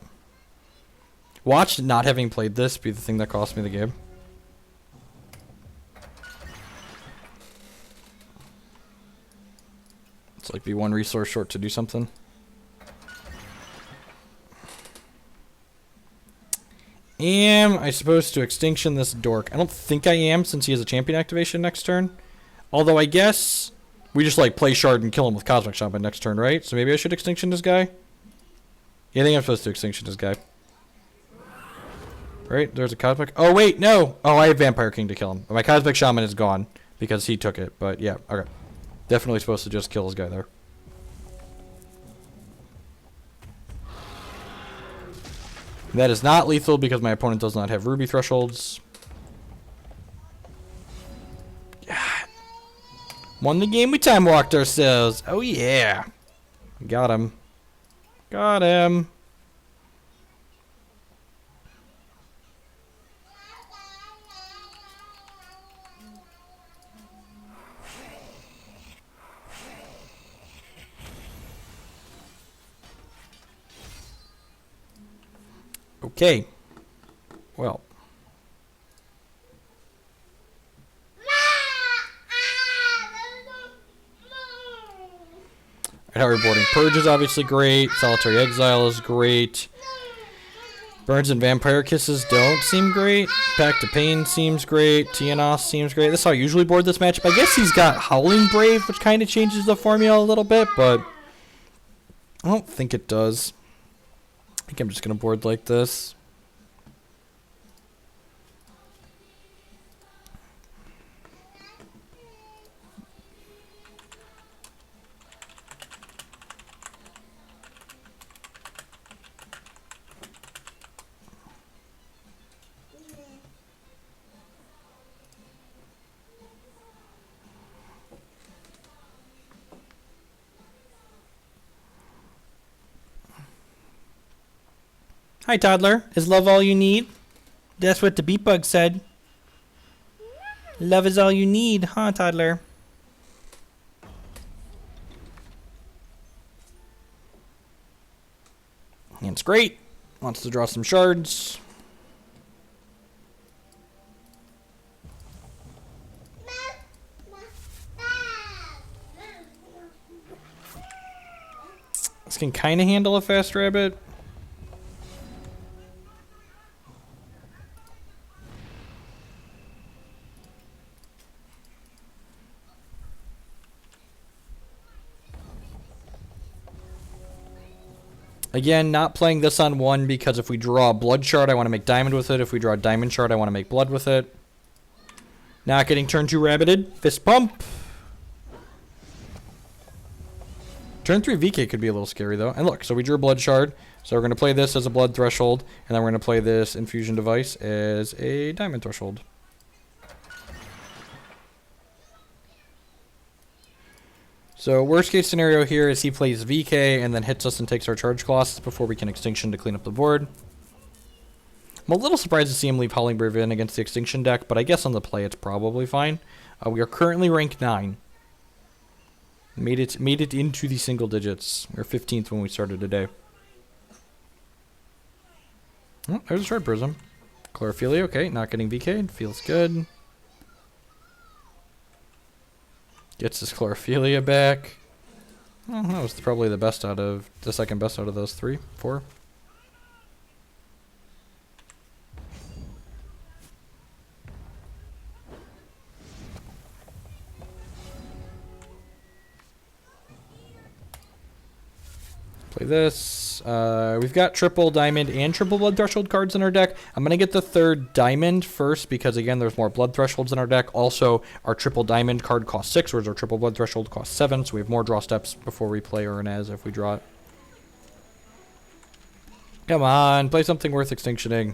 Watch not having played this be the thing that cost me the game. It's like be one resource short to do something. Am I supposed to extinction this dork? I don't think I am since he has a champion activation next turn. Although I guess we just like play shard and kill him with Cosmic Shaman next turn, right? So maybe I should extinction this guy? Yeah, I think I'm supposed to extinction this guy. Right, there's a Cosmic... Oh, wait, no! Oh, I have Vampire King to kill him. My Cosmic Shaman is gone because he took it, but yeah, okay. Definitely supposed to just kill this guy there. That is not lethal because my opponent does not have Ruby thresholds. God. Won the game, we time walked ourselves. Oh, yeah. Got him. Got him. Okay. Well. How are we boarding? Purge is obviously great. Solitary Exile is great. Burns and Vampire Kisses don't seem great. Pact of Pain seems great. Tienos seems great. This is how I usually board this matchup. I guess he's got Howling Brave, which kind of changes the formula a little bit, but I don't think it does. I think I'm just going to board like this. Hi, toddler. Is love all you need? That's what the beat bug said. Love is all you need, huh, toddler? And it's great. Wants to draw some shards. This can kind of handle a fast rabbit. Again, not playing this on 1 because if we draw a blood shard, I want to make diamond with it. If we draw a diamond shard, I want to make blood with it. Not getting turn 2 rabbited. Fist pump. Turn 3 VK could be a little scary, though. And look, so we drew a Blood Shard. So we're going to play this as a Blood Threshold, and then we're going to play this Infusion Device as a Diamond Threshold. So worst case scenario here is he plays VK and then hits us and takes our charge costs before we can Extinction to clean up the board. I'm a little surprised to see him leave Howling Brave in against the Extinction deck, but I guess on the play it's probably fine. We are currently ranked 9. Made it into the single digits. We were 15th when we started today. Oh, there's a Shard Prism. Chlorophylia, okay, not getting VK, feels good. Gets his Chlorophylia back. Oh, that was probably the second best out of those 3, 4. Play this. We've got triple Diamond and triple Blood Threshold cards in our deck. I'm going to get the third Diamond first because, again, there's more Blood Thresholds in our deck. Also, our triple Diamond card costs 6, whereas our triple Blood Threshold costs 7, so we have more draw steps before we play Uranaz if we draw it. Come on, play something worth extinctioning.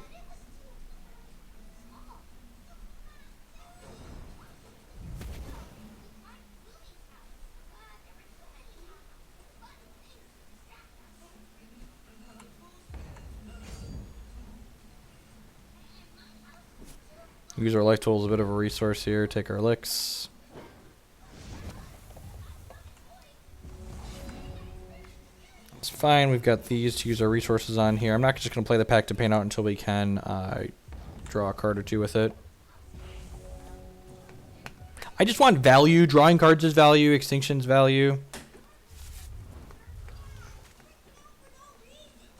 Use our life tool as a bit of a resource here. Take our licks. It's fine. We've got these to use our resources on here. I'm not just going to play the Pact of Pain out until we can draw a card or two with it. I just want value. Drawing cards is value. Extinction's value.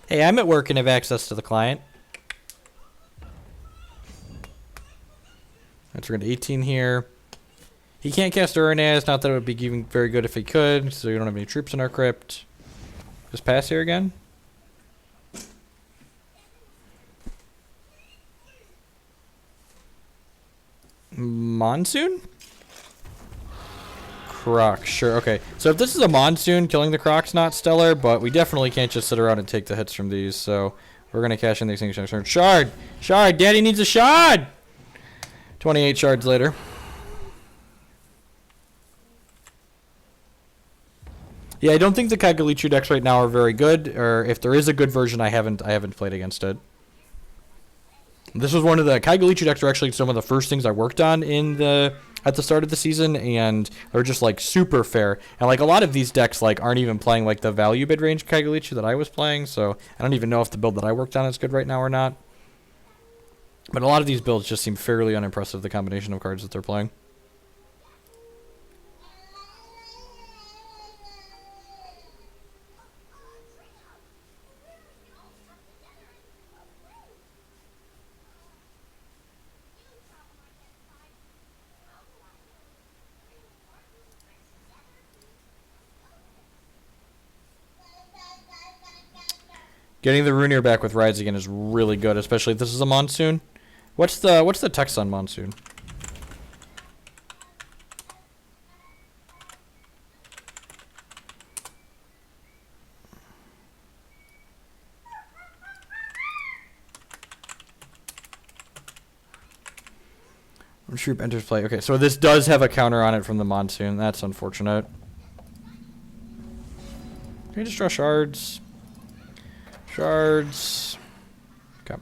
Hey, I'm at work and have access to the client. Let's run 18 here. He can't cast Uranaz, not that it would be even very good if he could, so we don't have any troops in our crypt. Just pass here again. Monsoon? Croc, sure, okay. So if this is a Monsoon, killing the Croc's not stellar, but we definitely can't just sit around and take the hits from these, so we're going to cash in these things next turn. Shard! Shard! Daddy needs a shard! 28 shards later. Yeah, I don't think the Kagalichu decks right now are very good, or if there is a good version, I haven't played against it. This was one of the Kagalichu decks are actually some of the first things I worked on at the start of the season, and they're just like super fair. And like a lot of these decks like aren't even playing like the value mid range Kagalichu that I was playing, so I don't even know if the build that I worked on is good right now or not. But a lot of these builds just seem fairly unimpressive, the combination of cards that they're playing. Getting the Runir back with Rides again is really good, especially if this is a Monsoon. What's the text on Monsoon? When troop enters play. Okay, so this does have a counter on it from the Monsoon. That's unfortunate. Can we just draw shards? Shards. Okay.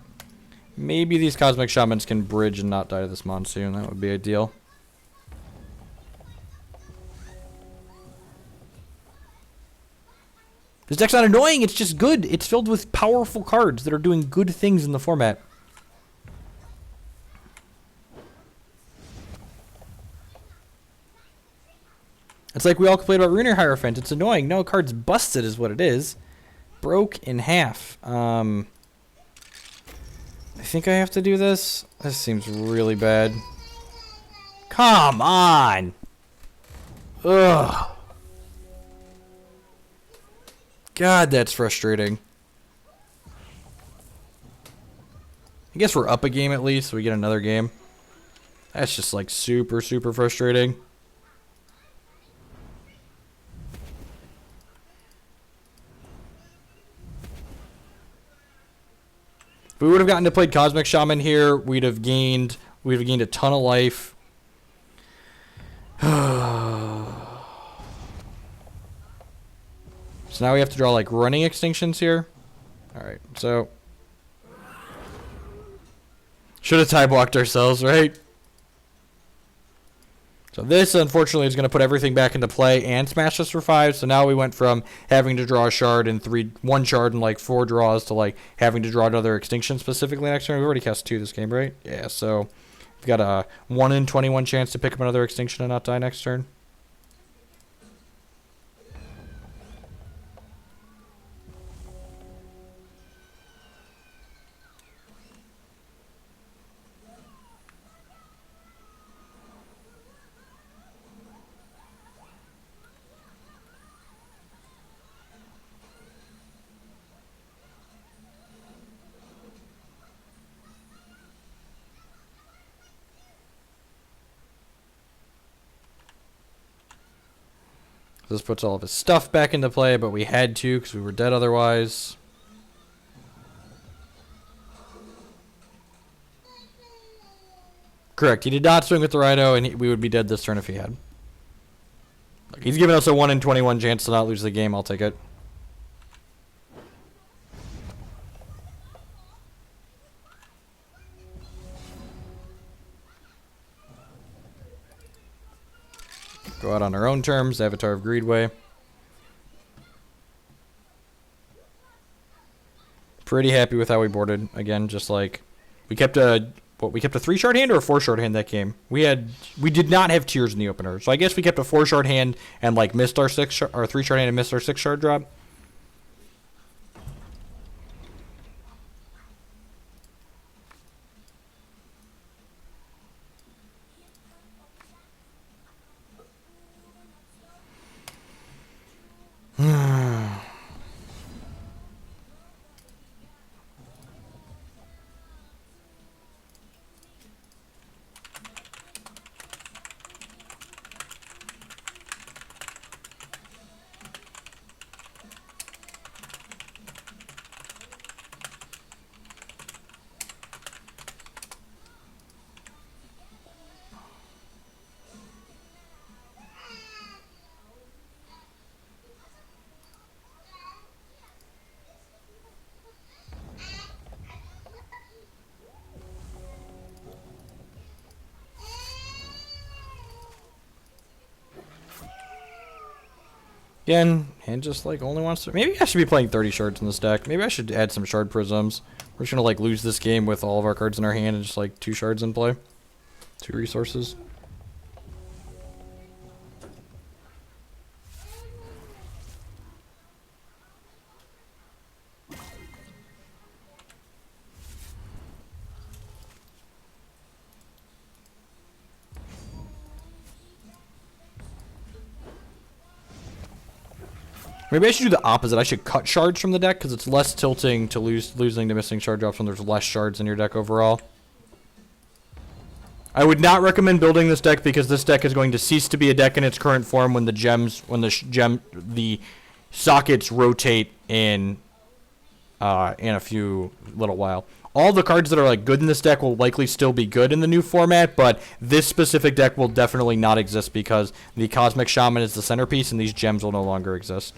Maybe these Cosmic Shamans can bridge and not die to this Monsoon. That would be ideal. This deck's not annoying, it's just good. It's filled with powerful cards that are doing good things in the format. It's like we all complain about Runir Hierophant. It's annoying. No, card's busted is what it is. Broke in half. I think I have to do this. This seems really bad. Come on! Ugh. God, that's frustrating. I guess we're up a game at least, so we get another game. That's just like super, super frustrating. If we would have gotten to play Cosmic Shaman here, we'd have gained a ton of life. So now we have to draw like running extinctions here. Alright, so should have tie blocked ourselves, right? So this, unfortunately, is going to put everything back into play and smash us for 5. So now we went from having to draw a shard in 1 shard in like 4 draws to like having to draw another extinction specifically next turn. We've already cast 2 this game, right? Yeah, so we've got a 1 in 21 chance to pick up another extinction and not die next turn. This puts all of his stuff back into play, but we had to because we were dead otherwise. Correct. He did not swing with the Rhino, and we would be dead this turn if he had. Look, he's given us a 1 in 21 chance to not lose the game. I'll take it. Go out on our own terms, Avatar of Greedway. Pretty happy with how we boarded. Again, just like we kept a 3-shard hand or a 4-shard hand that game. We did not have tears in the opener, so I guess we kept a 4-shard hand and like missed our 3-shard hand and missed our 6-shard drop. Again, and just like only wants to. Maybe I should be playing 30 shards in this deck. Maybe I should add some shard prisms. We're just gonna like lose this game with all of our cards in our hand and just like 2 shards in play, 2 resources. Maybe I should do the opposite. I should cut shards from the deck because it's less tilting to losing to missing shard drops when there's less shards in your deck overall. I would not recommend building this deck because this deck is going to cease to be a deck in its current form when the sockets rotate in a few little while. All the cards that are like good in this deck will likely still be good in the new format, but this specific deck will definitely not exist because the Cosmic Shaman is the centerpiece and these gems will no longer exist.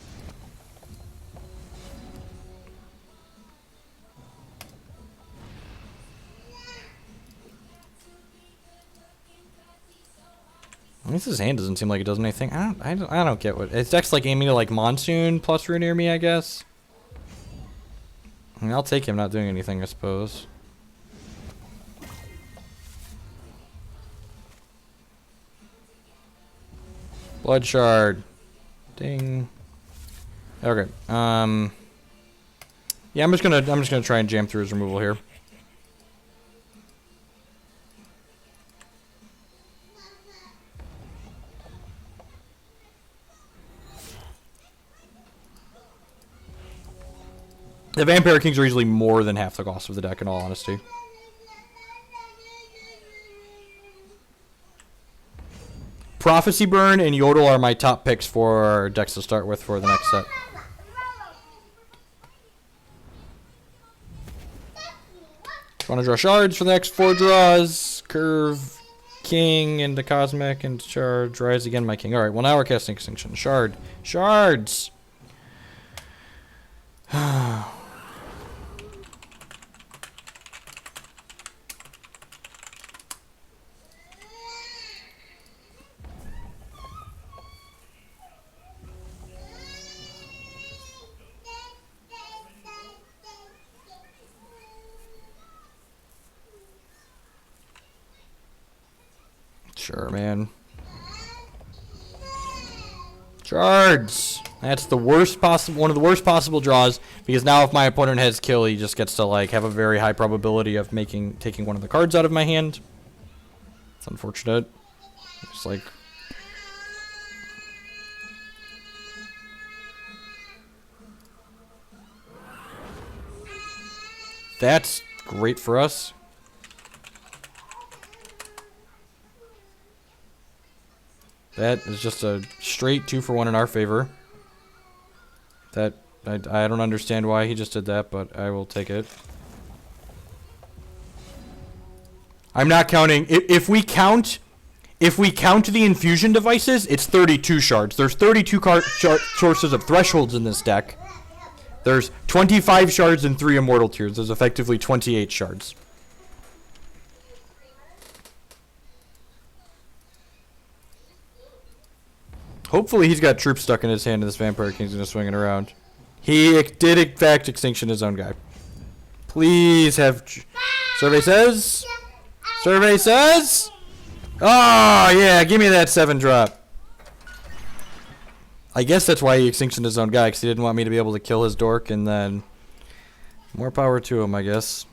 At least his hand doesn't seem like it does anything. I don't get what it's deck's like aiming to like Monsoon plus Runear me, I guess. I mean, I'll take him not doing anything, I suppose. Blood Shard. Ding. Okay. Yeah, I'm just gonna try and jam through his removal here. The Vampire Kings are easily more than half the cost of the deck, in all honesty. Prophecy Burn and Yodel are my top picks for decks to start with for the next set. Want to draw shards for the next 4 draws. Curve, king, into cosmic, into charge. Rise again, my king. Alright, well now we're casting Extinction. Shard. Shards! Sure, man. Shards! That's the worst possible, one of the worst possible draws, because now if my opponent has kill, he just gets to, like, have a very high probability of taking one of the cards out of my hand. It's unfortunate. It's like... That's great for us. That is just a straight 2-for-1 in our favor. That I don't understand why he just did that, but I will take it. I'm not counting. If we count the infusion devices, it's 32 shards. There's 32 sources of thresholds in this deck. There's 25 shards and 3 immortal tears. There's effectively 28 shards. Hopefully he's got troops stuck in his hand and this Vampire King's gonna swing it around. He did in fact extinction his own guy. Please have... Survey says? Survey says? Oh, yeah, give me that 7-drop. I guess that's why he extinctioned his own guy, because he didn't want me to be able to kill his dork, and then... More power to him, I guess.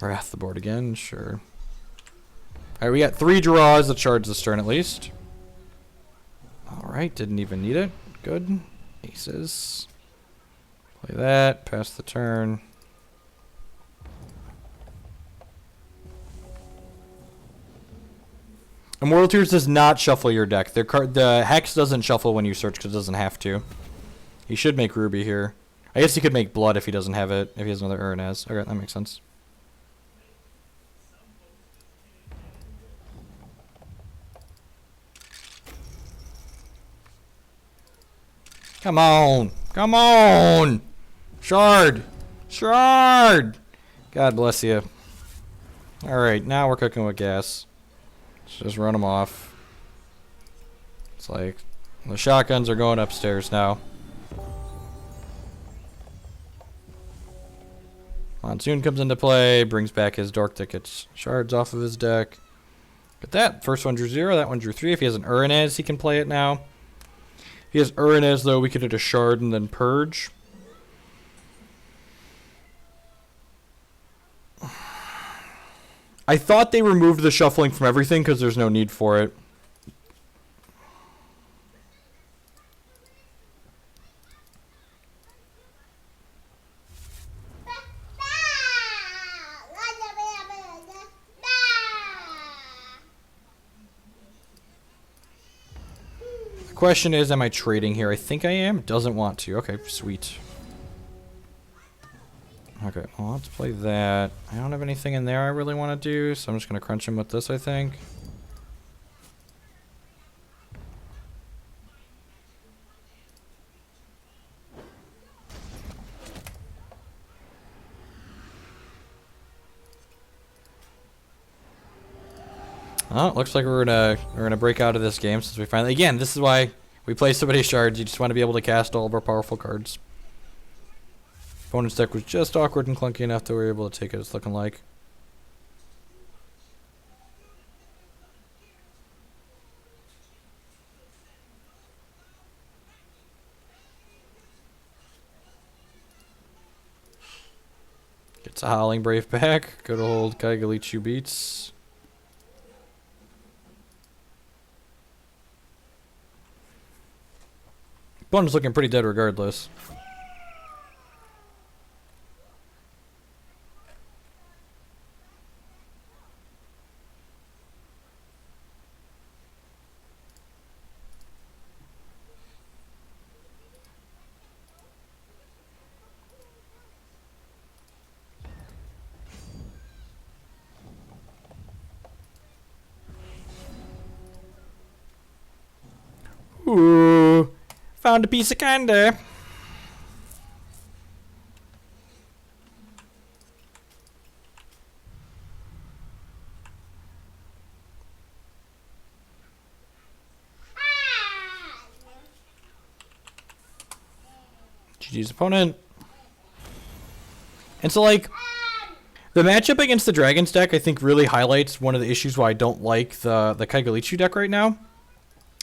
Wrath the board again, sure. Alright, we got 3 draws that charge this turn at least. Alright, didn't even need it. Good. Aces. Play that, pass the turn. Immortal Tears does not shuffle your deck. The Hex doesn't shuffle when you search because it doesn't have to. He should make Ruby here. I guess he could make Blood if he doesn't have it, if he has another Uranaz. Okay, that makes sense. Come on! Come on! Shard! Shard! God bless you. Alright, now we're cooking with gas. Let's just run them off. It's like, the shotguns are going upstairs now. Monsoon comes into play, brings back his Dork that gets shards off of his deck. Get that. First one drew 0, that one drew 3. If he has an Uranaz, he can play it now. If he has Uranaz, though, we could hit a shard and then purge. I thought they removed the shuffling from everything because there's no need for it. The question is, am I trading here? I think I am. Doesn't want to. Okay, sweet. Okay, well, let's play that. I don't have anything in there I really want to do, so I'm just going to crunch him with this, I think. Oh, it looks like we're gonna break out of this game since we finally... Again, this is why we play so many shards. You just want to be able to cast all of our powerful cards. Opponent's deck was just awkward and clunky enough that we were able to take it, it's looking like. Gets a Howling Brave back. Good old Kaigalichu beats. Opponent's looking pretty dead regardless. Ooh, found a piece of candy. GG's opponent. And so, like, the matchup against the Dragons deck, I think, really highlights one of the issues why I don't like the Kaigalichu deck right now.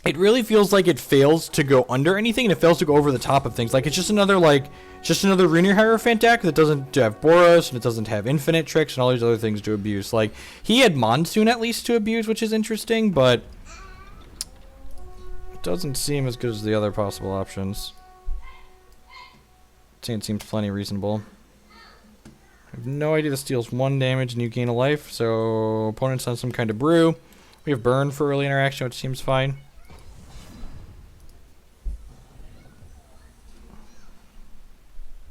It really feels like it fails to go under anything, and it fails to go over the top of things. Like, it's just another Runir Hierophant deck that doesn't have Boros, and it doesn't have Infinite Tricks, and all these other things to abuse. Like, he had Monsoon at least to abuse, which is interesting, but it doesn't seem as good as the other possible options. It seems plenty reasonable. I have no idea this deals 1 damage and you gain a life, so opponent's on some kind of brew. We have burn for early interaction, which seems fine.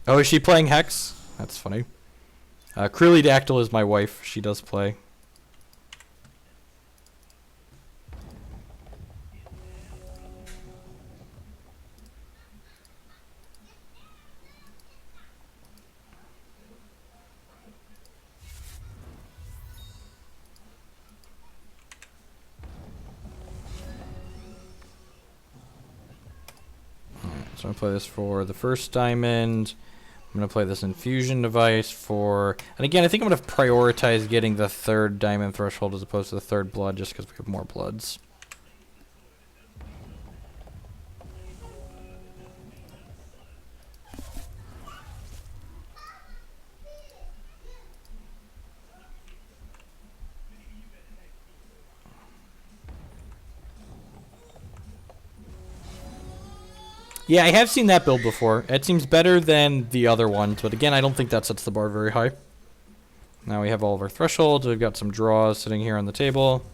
Oh, is she playing Hex? That's funny. Krillydactyl is my wife. She does play. So I'm going to play this for the first diamond. I'm going to play this infusion device for... And again, I think I'm going to prioritize getting the 3rd diamond threshold as opposed to the 3rd blood just because we have more bloods. Yeah, I have seen that build before. It seems better than the other ones, but again, I don't think that sets the bar very high. Now we have all of our thresholds. We've got some draws sitting here on the table.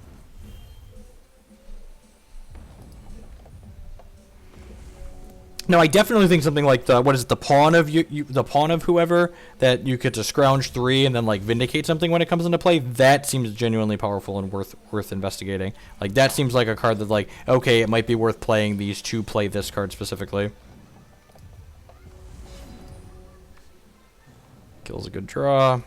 No, I definitely think something like the pawn of the pawn of whoever that you get to scrounge 3 and then like vindicate something when it comes into play. That seems genuinely powerful and worth investigating. Like that seems like a card that like okay, it might be worth playing these to play this card specifically. Kills a good draw.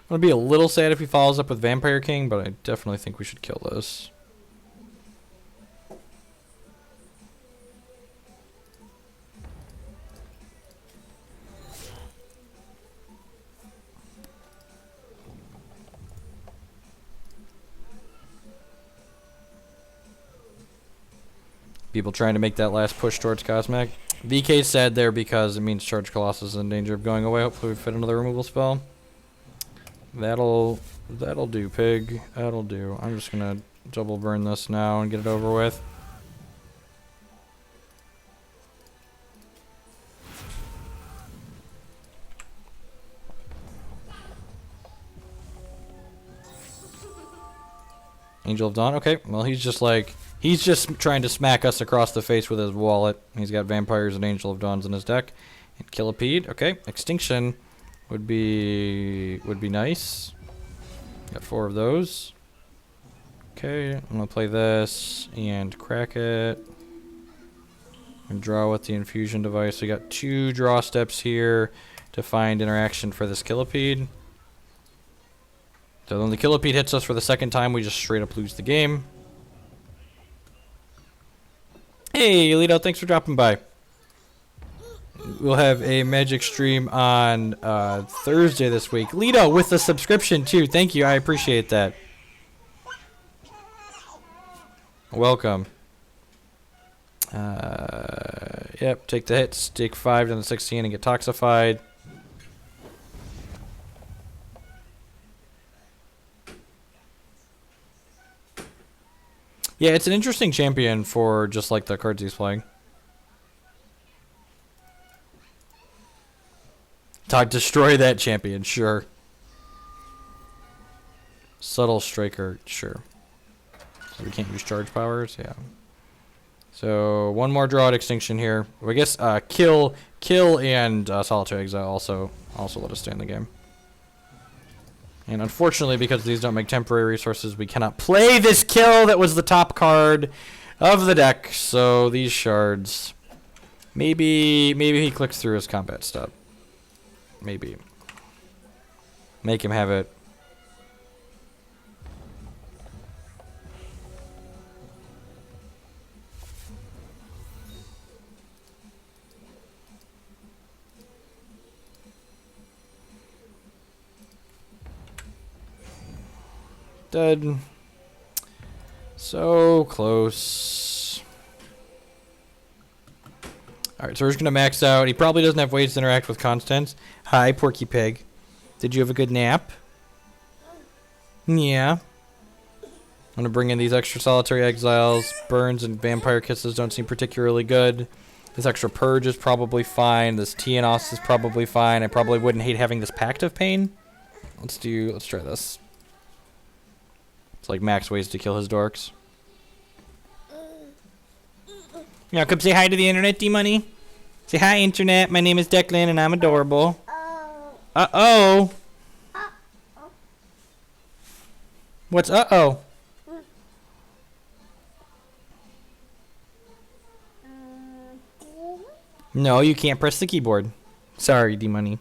I'm going to be a little sad if he follows up with Vampire King, but I definitely think we should kill this. People trying to make that last push towards Cosmic. VK said there because it means Charge Colossus is in danger of going away. Hopefully we fit another removal spell. That'll do, Pig. That'll do. I'm just gonna double burn this now and get it over with. Angel of Dawn. Okay, well he's just trying to smack us across the face with his wallet. He's got vampires and Angel of Dawns in his deck. And Killipede. Okay, Extinction would be nice. Got 4 of those. Okay, I'm gonna play this and crack it. And draw with the infusion device. We got 2 draw steps here to find interaction for this Killipede. So when the Killipede hits us for the 2nd time, we just straight up lose the game. Hey, Alito, thanks for dropping by. We'll have a Magic stream on Thursday this week. Lito with the subscription too. Thank you. I appreciate that. Welcome. Yep, take the hits. Take 5 down to 16 and get toxified. Yeah, it's an interesting champion for just like the cards he's playing. Destroy that champion, sure. Subtle Striker, sure. So we can't use charge powers, yeah. So one more draw at Extinction here. I guess kill Kill and Solitary Exile also let us stay in the game. And unfortunately, because these don't make temporary resources, we cannot play this kill that was the top card of the deck. So these shards, maybe he clicks through his combat step. Maybe. Make him have it. Dead. So close. Alright, so we're just going to max out. He probably doesn't have ways to interact with Constance. Hi, Porky Pig. Did you have a good nap? Yeah. I'm going to bring in these extra Solitary Exiles. Burns and Vampire Kisses don't seem particularly good. This extra Purge is probably fine. This Tienos is probably fine. I probably wouldn't hate having this Pact of Pain. Let's try this. It's like max ways to kill his dorks. Now come say hi to the internet, D-Money. Say hi, internet. My name is Declan and I'm adorable. Uh-oh. What's uh-oh? No, you can't press the keyboard. Sorry, D-Money.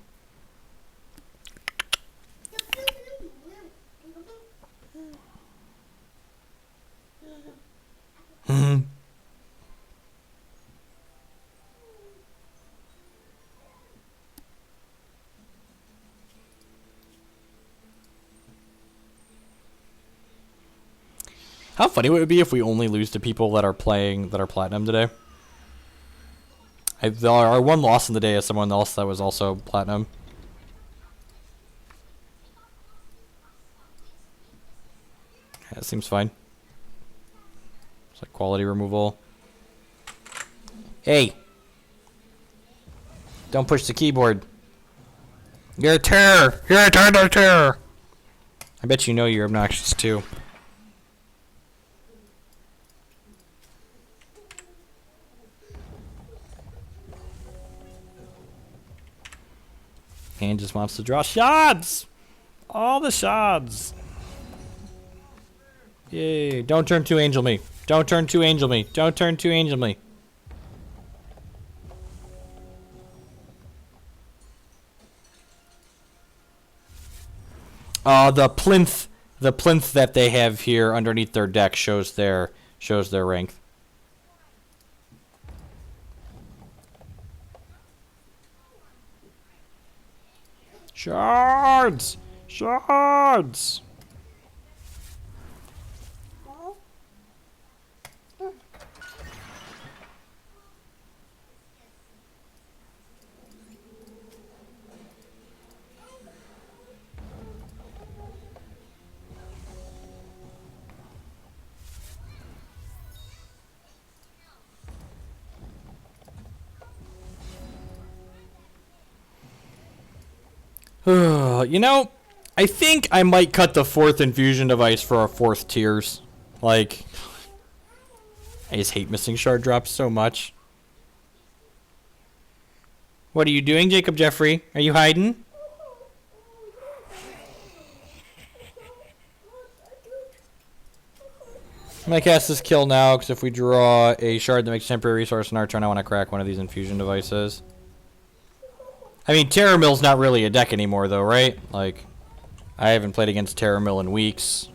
How funny would it be if we only lose to people that are platinum today? Our one loss in the day is someone else that was also platinum. Yeah, it seems fine. It's like quality removal. Hey! Don't push the keyboard. You're a terror! You're a terror! I bet you know you're obnoxious too. And just wants to draw shards! All the shards! Yay. Don't turn to Angel Me. Don't turn to Angel Me. Don't turn to Angel Me. The plinth that they have here underneath their deck shows their rank. Shards! Shards! You know, I think I might cut the 4th infusion device for our 4th tiers. Like, I just hate missing shard drops so much. What are you doing, Jacob Jeffrey? Are you hiding? I'm gonna cast this kill now, because if we draw a shard that makes temporary resource in our turn, I want to crack one of these infusion devices. I mean, Terror Mill's not really a deck anymore, though, right? Like, I haven't played against Terror Mill in weeks.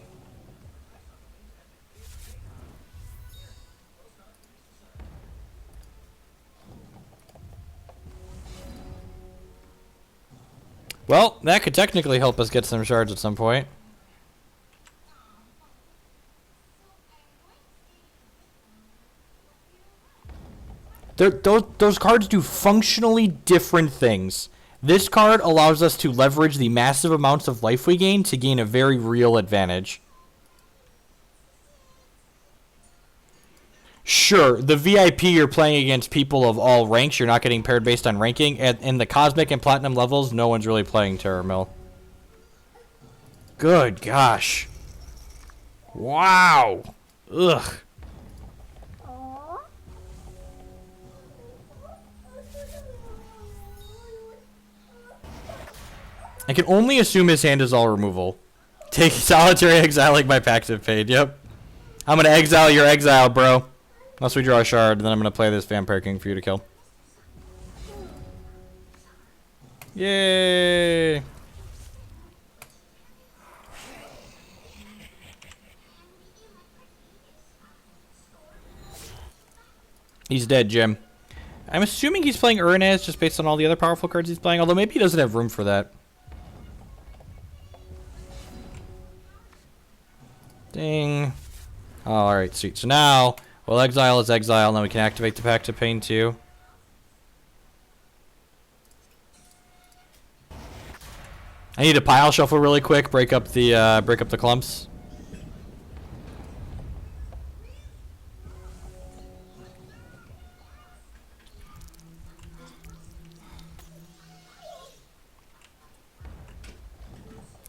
Well, that could technically help us get some shards at some point. Those cards do functionally different things. This card allows us to leverage the massive amounts of life we gain to gain a very real advantage. Sure, the VIP you're playing against people of all ranks. You're not getting paired based on ranking. And in the Cosmic and Platinum levels, no one's really playing Terror Mill. Good gosh. Wow. Ugh. I can only assume his hand is all removal. Take Solitary Exiling my Pact of Pain. Yep. I'm gonna exile your exile, bro. Unless we draw a shard, then I'm gonna play this Vampire King for you to kill. Yay! He's dead, Jim. I'm assuming he's playing Urnaz just based on all the other powerful cards he's playing, although maybe he doesn't have room for that. Ding. Oh, alright, sweet. So now, we'll exile his exile, and then we can activate the Pact of Pain too. I need to pile shuffle really quick, break up the clumps.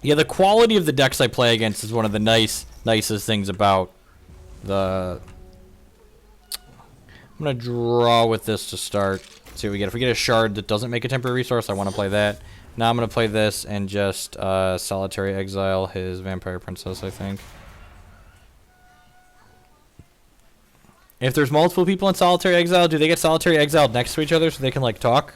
Yeah, the quality of the decks I play against is one of the nicest things about the... I'm going to draw with this to start. See what we get. If we get a shard that doesn't make a temporary resource, I want to play that. Now I'm going to play this and just Solitary Exile his Vampire Princess, I think. If there's multiple people in Solitary Exile, do they get Solitary Exiled next to each other so they can, like, talk?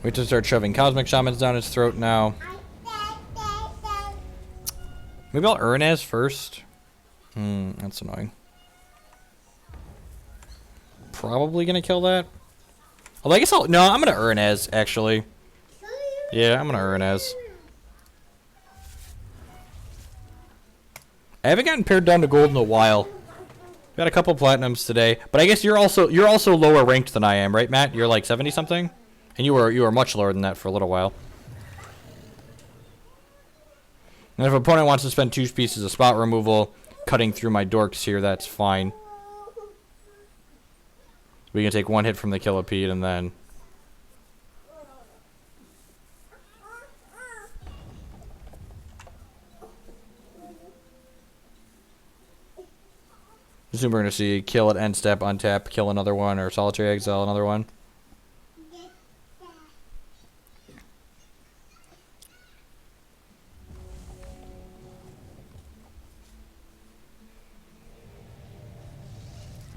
We have to start shoving Cosmic Shamans down his throat now. Maybe I'll Urnaz first. That's annoying. Probably gonna kill that. Although I guess I'll... No, I'm gonna Urnaz, actually. Yeah, I'm gonna Urnaz. I haven't gotten paired down to gold in a while. Got a couple platinums today. But I guess you're also lower ranked than I am, right, Matt? You're like 70 something? And you were much lower than that for a little while. And if an opponent wants to spend 2 pieces of spot removal, cutting through my dorks here, that's fine. We can take 1 hit from the Killipede and then... Assume we're going to see kill at end step, untap, kill another one, or Solitary Exile another one.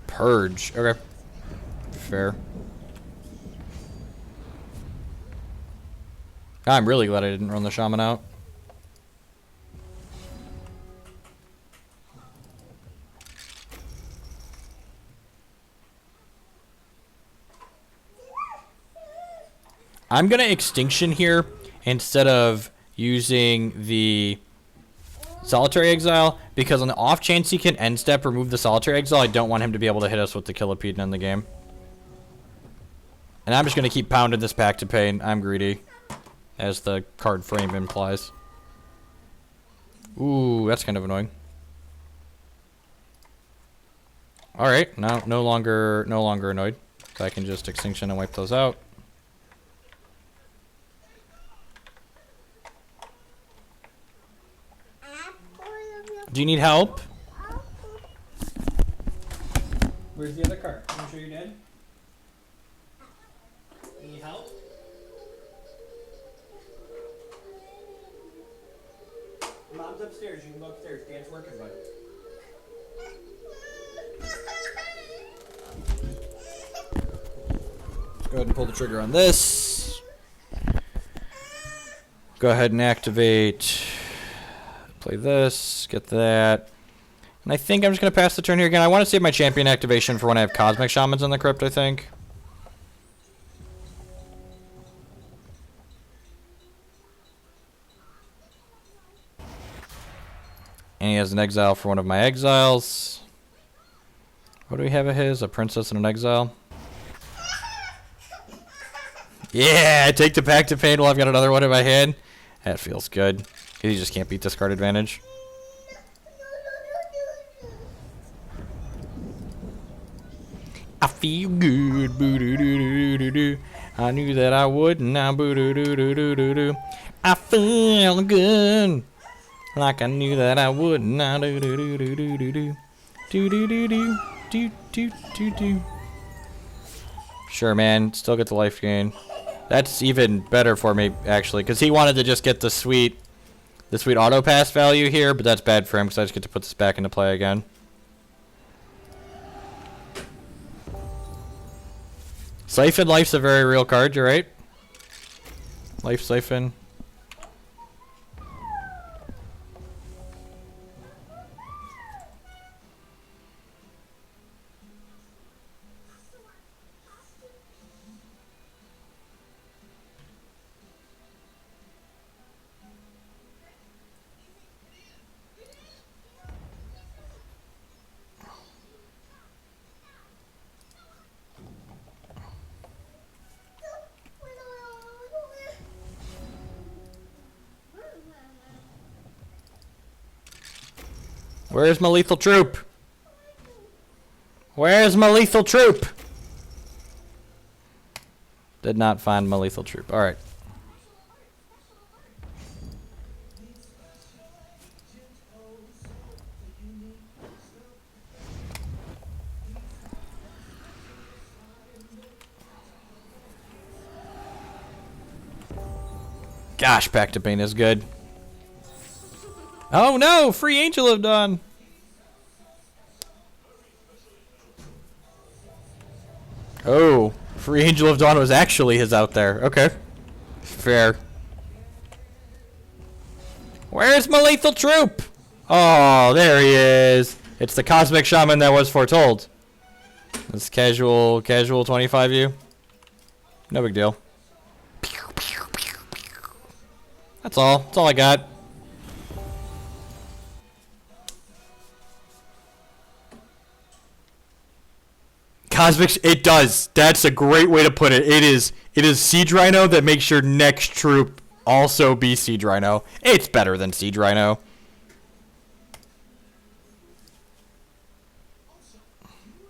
Purge. Okay. Fair. I'm really glad I didn't run the Shaman out. I'm gonna Extinction here instead of using the Solitary Exile, because on the off chance he can end step remove the Solitary Exile, I don't want him to be able to hit us with the Killipede and end the game. And I'm just going to keep pounding this Pact of Pain. I'm greedy, as the card frame implies. Ooh, that's kind of annoying. Alright, now no longer annoyed. So I can just Extinction and wipe those out. Do you need help? Where's the other card? Are you sure you're dead? You need help? Mom's upstairs. You can go upstairs. Dad's working, bud. Let's go ahead and pull the trigger on this. Go ahead and activate... Play this, get that. And I think I'm just going to pass the turn here again. I want to save my champion activation for when I have Cosmic Shamans in the crypt, I think. And he has an exile for one of my exiles. What do we have of his? A princess and an exile. Yeah, I take the Pact of Pain while I've got another one in my hand. That feels good. He just can't beat discard advantage. I feel good. Boo-doo-doo-doo-doo-doo. I knew that I would. Now boo-doo-doo-doo-doo-doo. I feel good. Like I knew that I would. Now do do do do do do do do do do do do do do. Sure, man. Still get the life gain. That's even better for me, actually, because he wanted to just get the sweet auto pass value here, but that's bad for him because I just get to put this back into play again. Siphon Life's a very real card, you're right. Life Siphon. Where's my lethal troop? Where's my lethal troop? Did not find my lethal troop. Alright. Gosh, Pact of Pain is good. Oh no! Free Angel of Dawn! Oh, Free Angel of Dawn was actually his out there. Okay. Fair. Where's my lethal troop? Oh, there he is. It's the Cosmic Shaman that was foretold. This casual 25U. No big deal. That's all. That's all I got. Cosmic, it does. That's a great way to put it. It is Siege Rhino that makes your next troop also be Siege Rhino. It's better than Siege Rhino.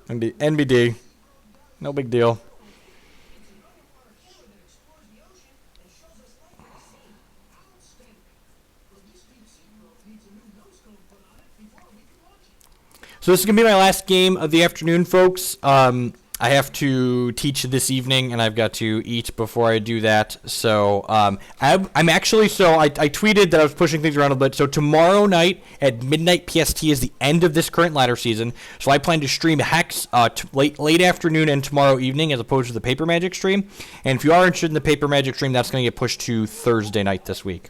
NBD. No big deal. So this is going to be my last game of the afternoon, folks. I have to teach this evening, and I've got to eat before I do that. So I'm actually, I tweeted that I was pushing things around a bit. So tomorrow night at midnight PST is the end of this current ladder season. So I plan to stream Hex late afternoon and tomorrow evening as opposed to the Paper Magic stream. And if you are interested in the Paper Magic stream, that's going to get pushed to Thursday night this week.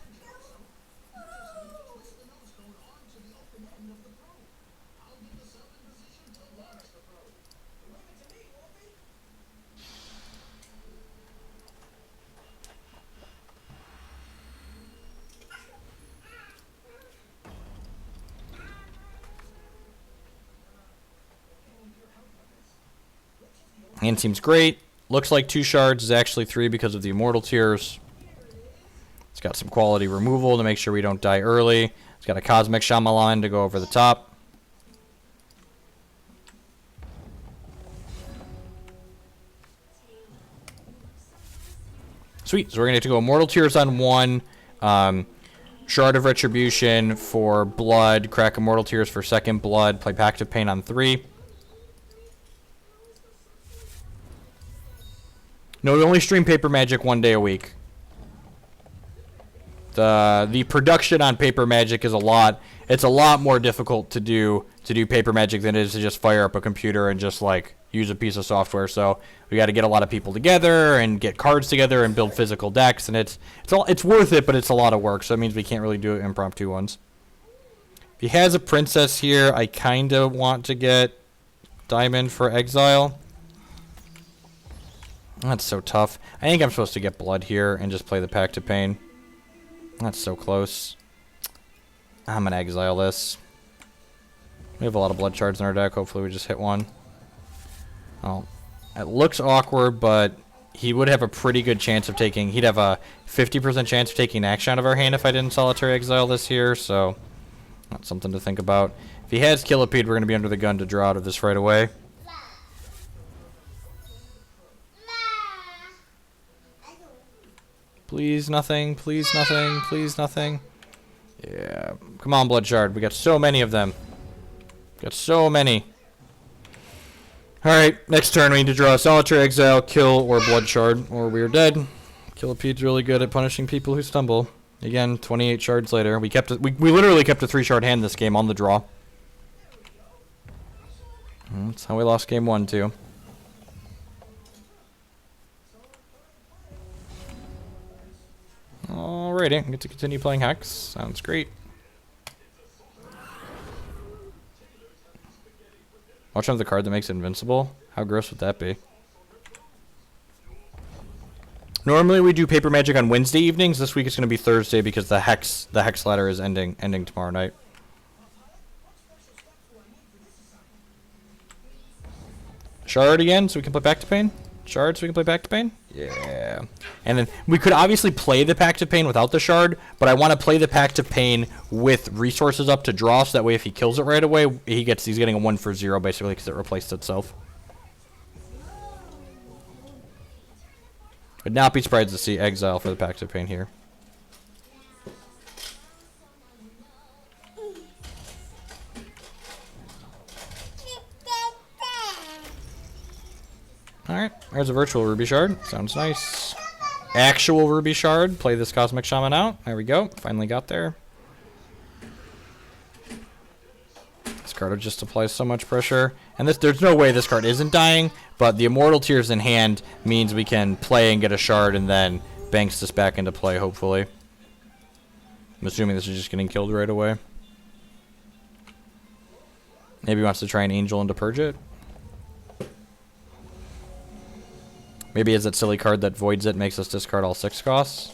Hand seems great. Looks like 2 shards is actually 3 because of the Immortal Tears. It's got some quality removal to make sure we don't die early. It's got a Cosmic Shyamalan to go over the top. Sweet. So we're going to go Immortal Tears on 1. Shard of Retribution for blood. Crack Immortal Tears for second blood. Play Pact of Pain on 3. No, we only stream Paper Magic 1 day a week. The production on Paper Magic is it's a lot more difficult to do Paper Magic than it is to just fire up a computer and just like use a piece of software. So we got to get a lot of people together and get cards together and build physical decks, and it's worth it, but it's a lot of work. So it means we can't really do impromptu ones. If he has a princess here, I kind of want to get Diamond for Exile. That's so tough. I think I'm supposed to get blood here and just play the Pact of Pain. That's so close. I'm going to exile this. We have a lot of blood shards in our deck. Hopefully we just hit one. Oh, it looks awkward, but he would have a pretty good chance of taking... He'd have a 50% chance of taking action out of our hand if I didn't solitary exile this here, so that's something to think about. If he has Killipede, we're going to be under the gun to draw out of this right away. Please nothing, please nothing, please nothing. Yeah. Come on, Blood Shard. We got so many of them. Got so many. Alright, next turn we need to draw a Solitary Exile, Kill, or Blood Shard, or we're dead. Killipede's really good at punishing people who stumble. Again, 28 shards later. We literally kept a 3-shard hand this game on the draw. That's how we lost game 1 too. Alrighty, I get to continue playing Hex. Sounds great. Watch out the card that makes it invincible. How gross would that be? Normally we do Paper Magic on Wednesday evenings. This week it's going to be Thursday because the Hex ladder is ending tomorrow night. Shard again, so we can play Pact of Pain. Shard, so we can play Pact of Pain. Yeah. And then we could obviously play the Pact of Pain without the Shard, but I want to play the Pact of Pain with resources up to draw, so that way if he kills it right away, he's getting a 1 for 0 basically because it replaced itself. Would not be surprised to see Exile for the Pact of Pain here. Alright, there's a virtual Ruby Shard. Sounds nice. Actual Ruby Shard. Play this Cosmic Shaman out. There we go. Finally got there. This card will just apply so much pressure. And there's no way this card isn't dying, but the Immortal Tears in hand means we can play and get a Shard and then banks this back into play, hopefully. I'm assuming this is just getting killed right away. Maybe he wants to try an Angel and to purge it. Maybe it's that silly card that voids it, makes us discard all 6 costs.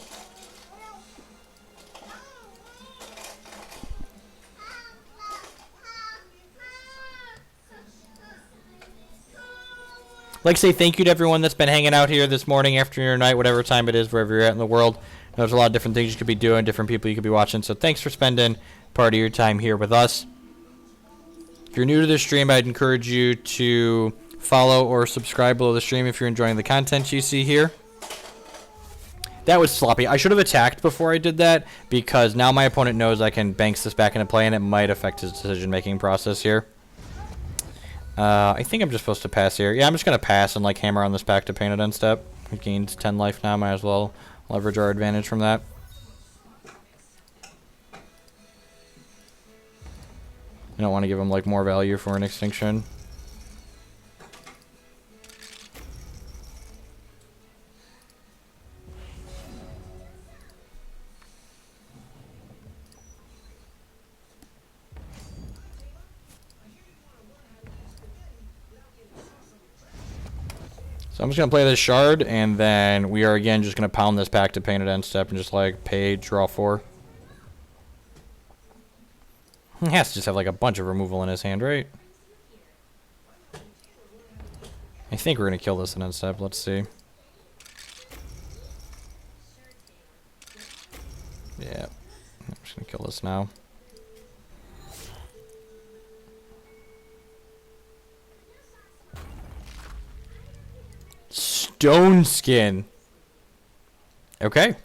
Like to say thank you to everyone that's been hanging out here this morning, afternoon, or night, whatever time it is, wherever you're at in the world. There's a lot of different things you could be doing, different people you could be watching. So thanks for spending part of your time here with us. If you're new to this stream, I'd encourage you to follow or subscribe below the stream if you're enjoying the content you see here. That was sloppy. I should have attacked before I did that, because now my opponent knows I can banks this back into play and it might affect his decision-making process here. I think I'm just supposed to pass here. Yeah, I'm just going to pass and like hammer on this Pact of Pain at end step. We gained 10 life now. Might as well leverage our advantage from that. I don't want to give him like more value for an extinction. So I'm just going to play this Shard, and then we are again just going to pound this Pact of Pain at end step and just like pay, draw 4. He has to just have like a bunch of removal in his hand, right? I think we're going to kill this in end step. Let's see. Yeah. I'm just going to kill this now. Stone Skin. Okay.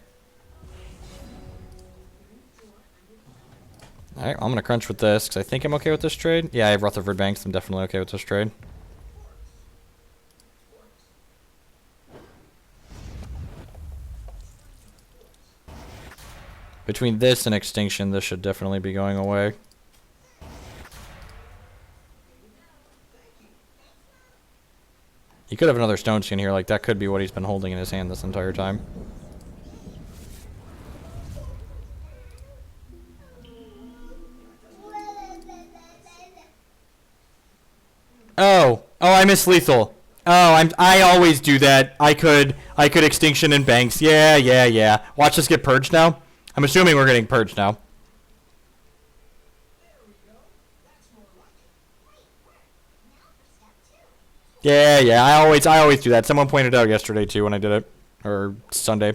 Alright, I'm going to crunch with this, because I think I'm okay with this trade. Yeah, I have Rutherford Banks. I'm definitely okay with this trade. Between this and Extinction, this should definitely be going away. He could have another Stone Skin here. Like, that could be what he's been holding in his hand this entire time. Oh, I miss lethal. Oh, I always do that. I could Extinction and Banks. Yeah. Watch this get purged now. I'm assuming we're getting purged now. Yeah. I always do that. Someone pointed out yesterday too when I did it, or Sunday.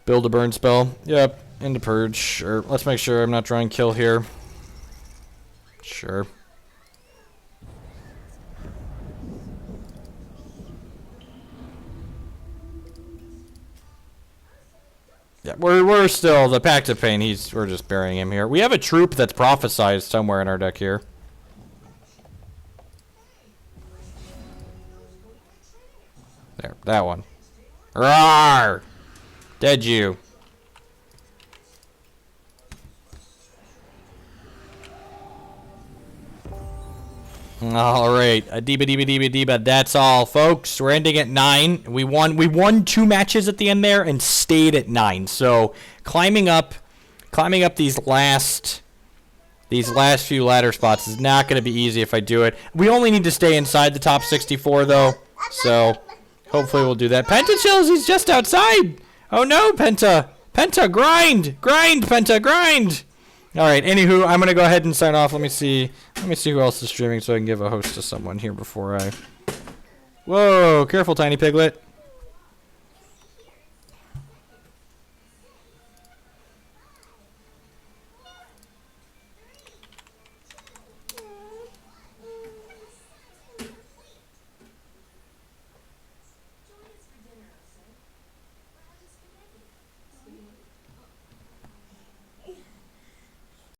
Build a burn spell. Yep. Into purge. Sure. Let's make sure I'm not drawing kill here. Sure. Yeah, we're still the Pact of Pain. We're just burying him here. We have a troop that's prophesized somewhere in our deck here. There, that one. Roar! Dead you. Alright, Adiba. That's all, folks. We're ending at 9. We won 2 matches at the end there and stayed at 9. So climbing up these last few ladder spots is not going to be easy if I do it. We only need to stay inside the top 64 though. So hopefully we'll do that. Penta chills, he's just outside. Oh no, Penta. Penta, grind! Grind, Penta, grind! Alright, anywho, I'm going to go ahead and sign off. Let me see who else is streaming so I can give a host to someone here before I... Whoa, careful, tiny piglet.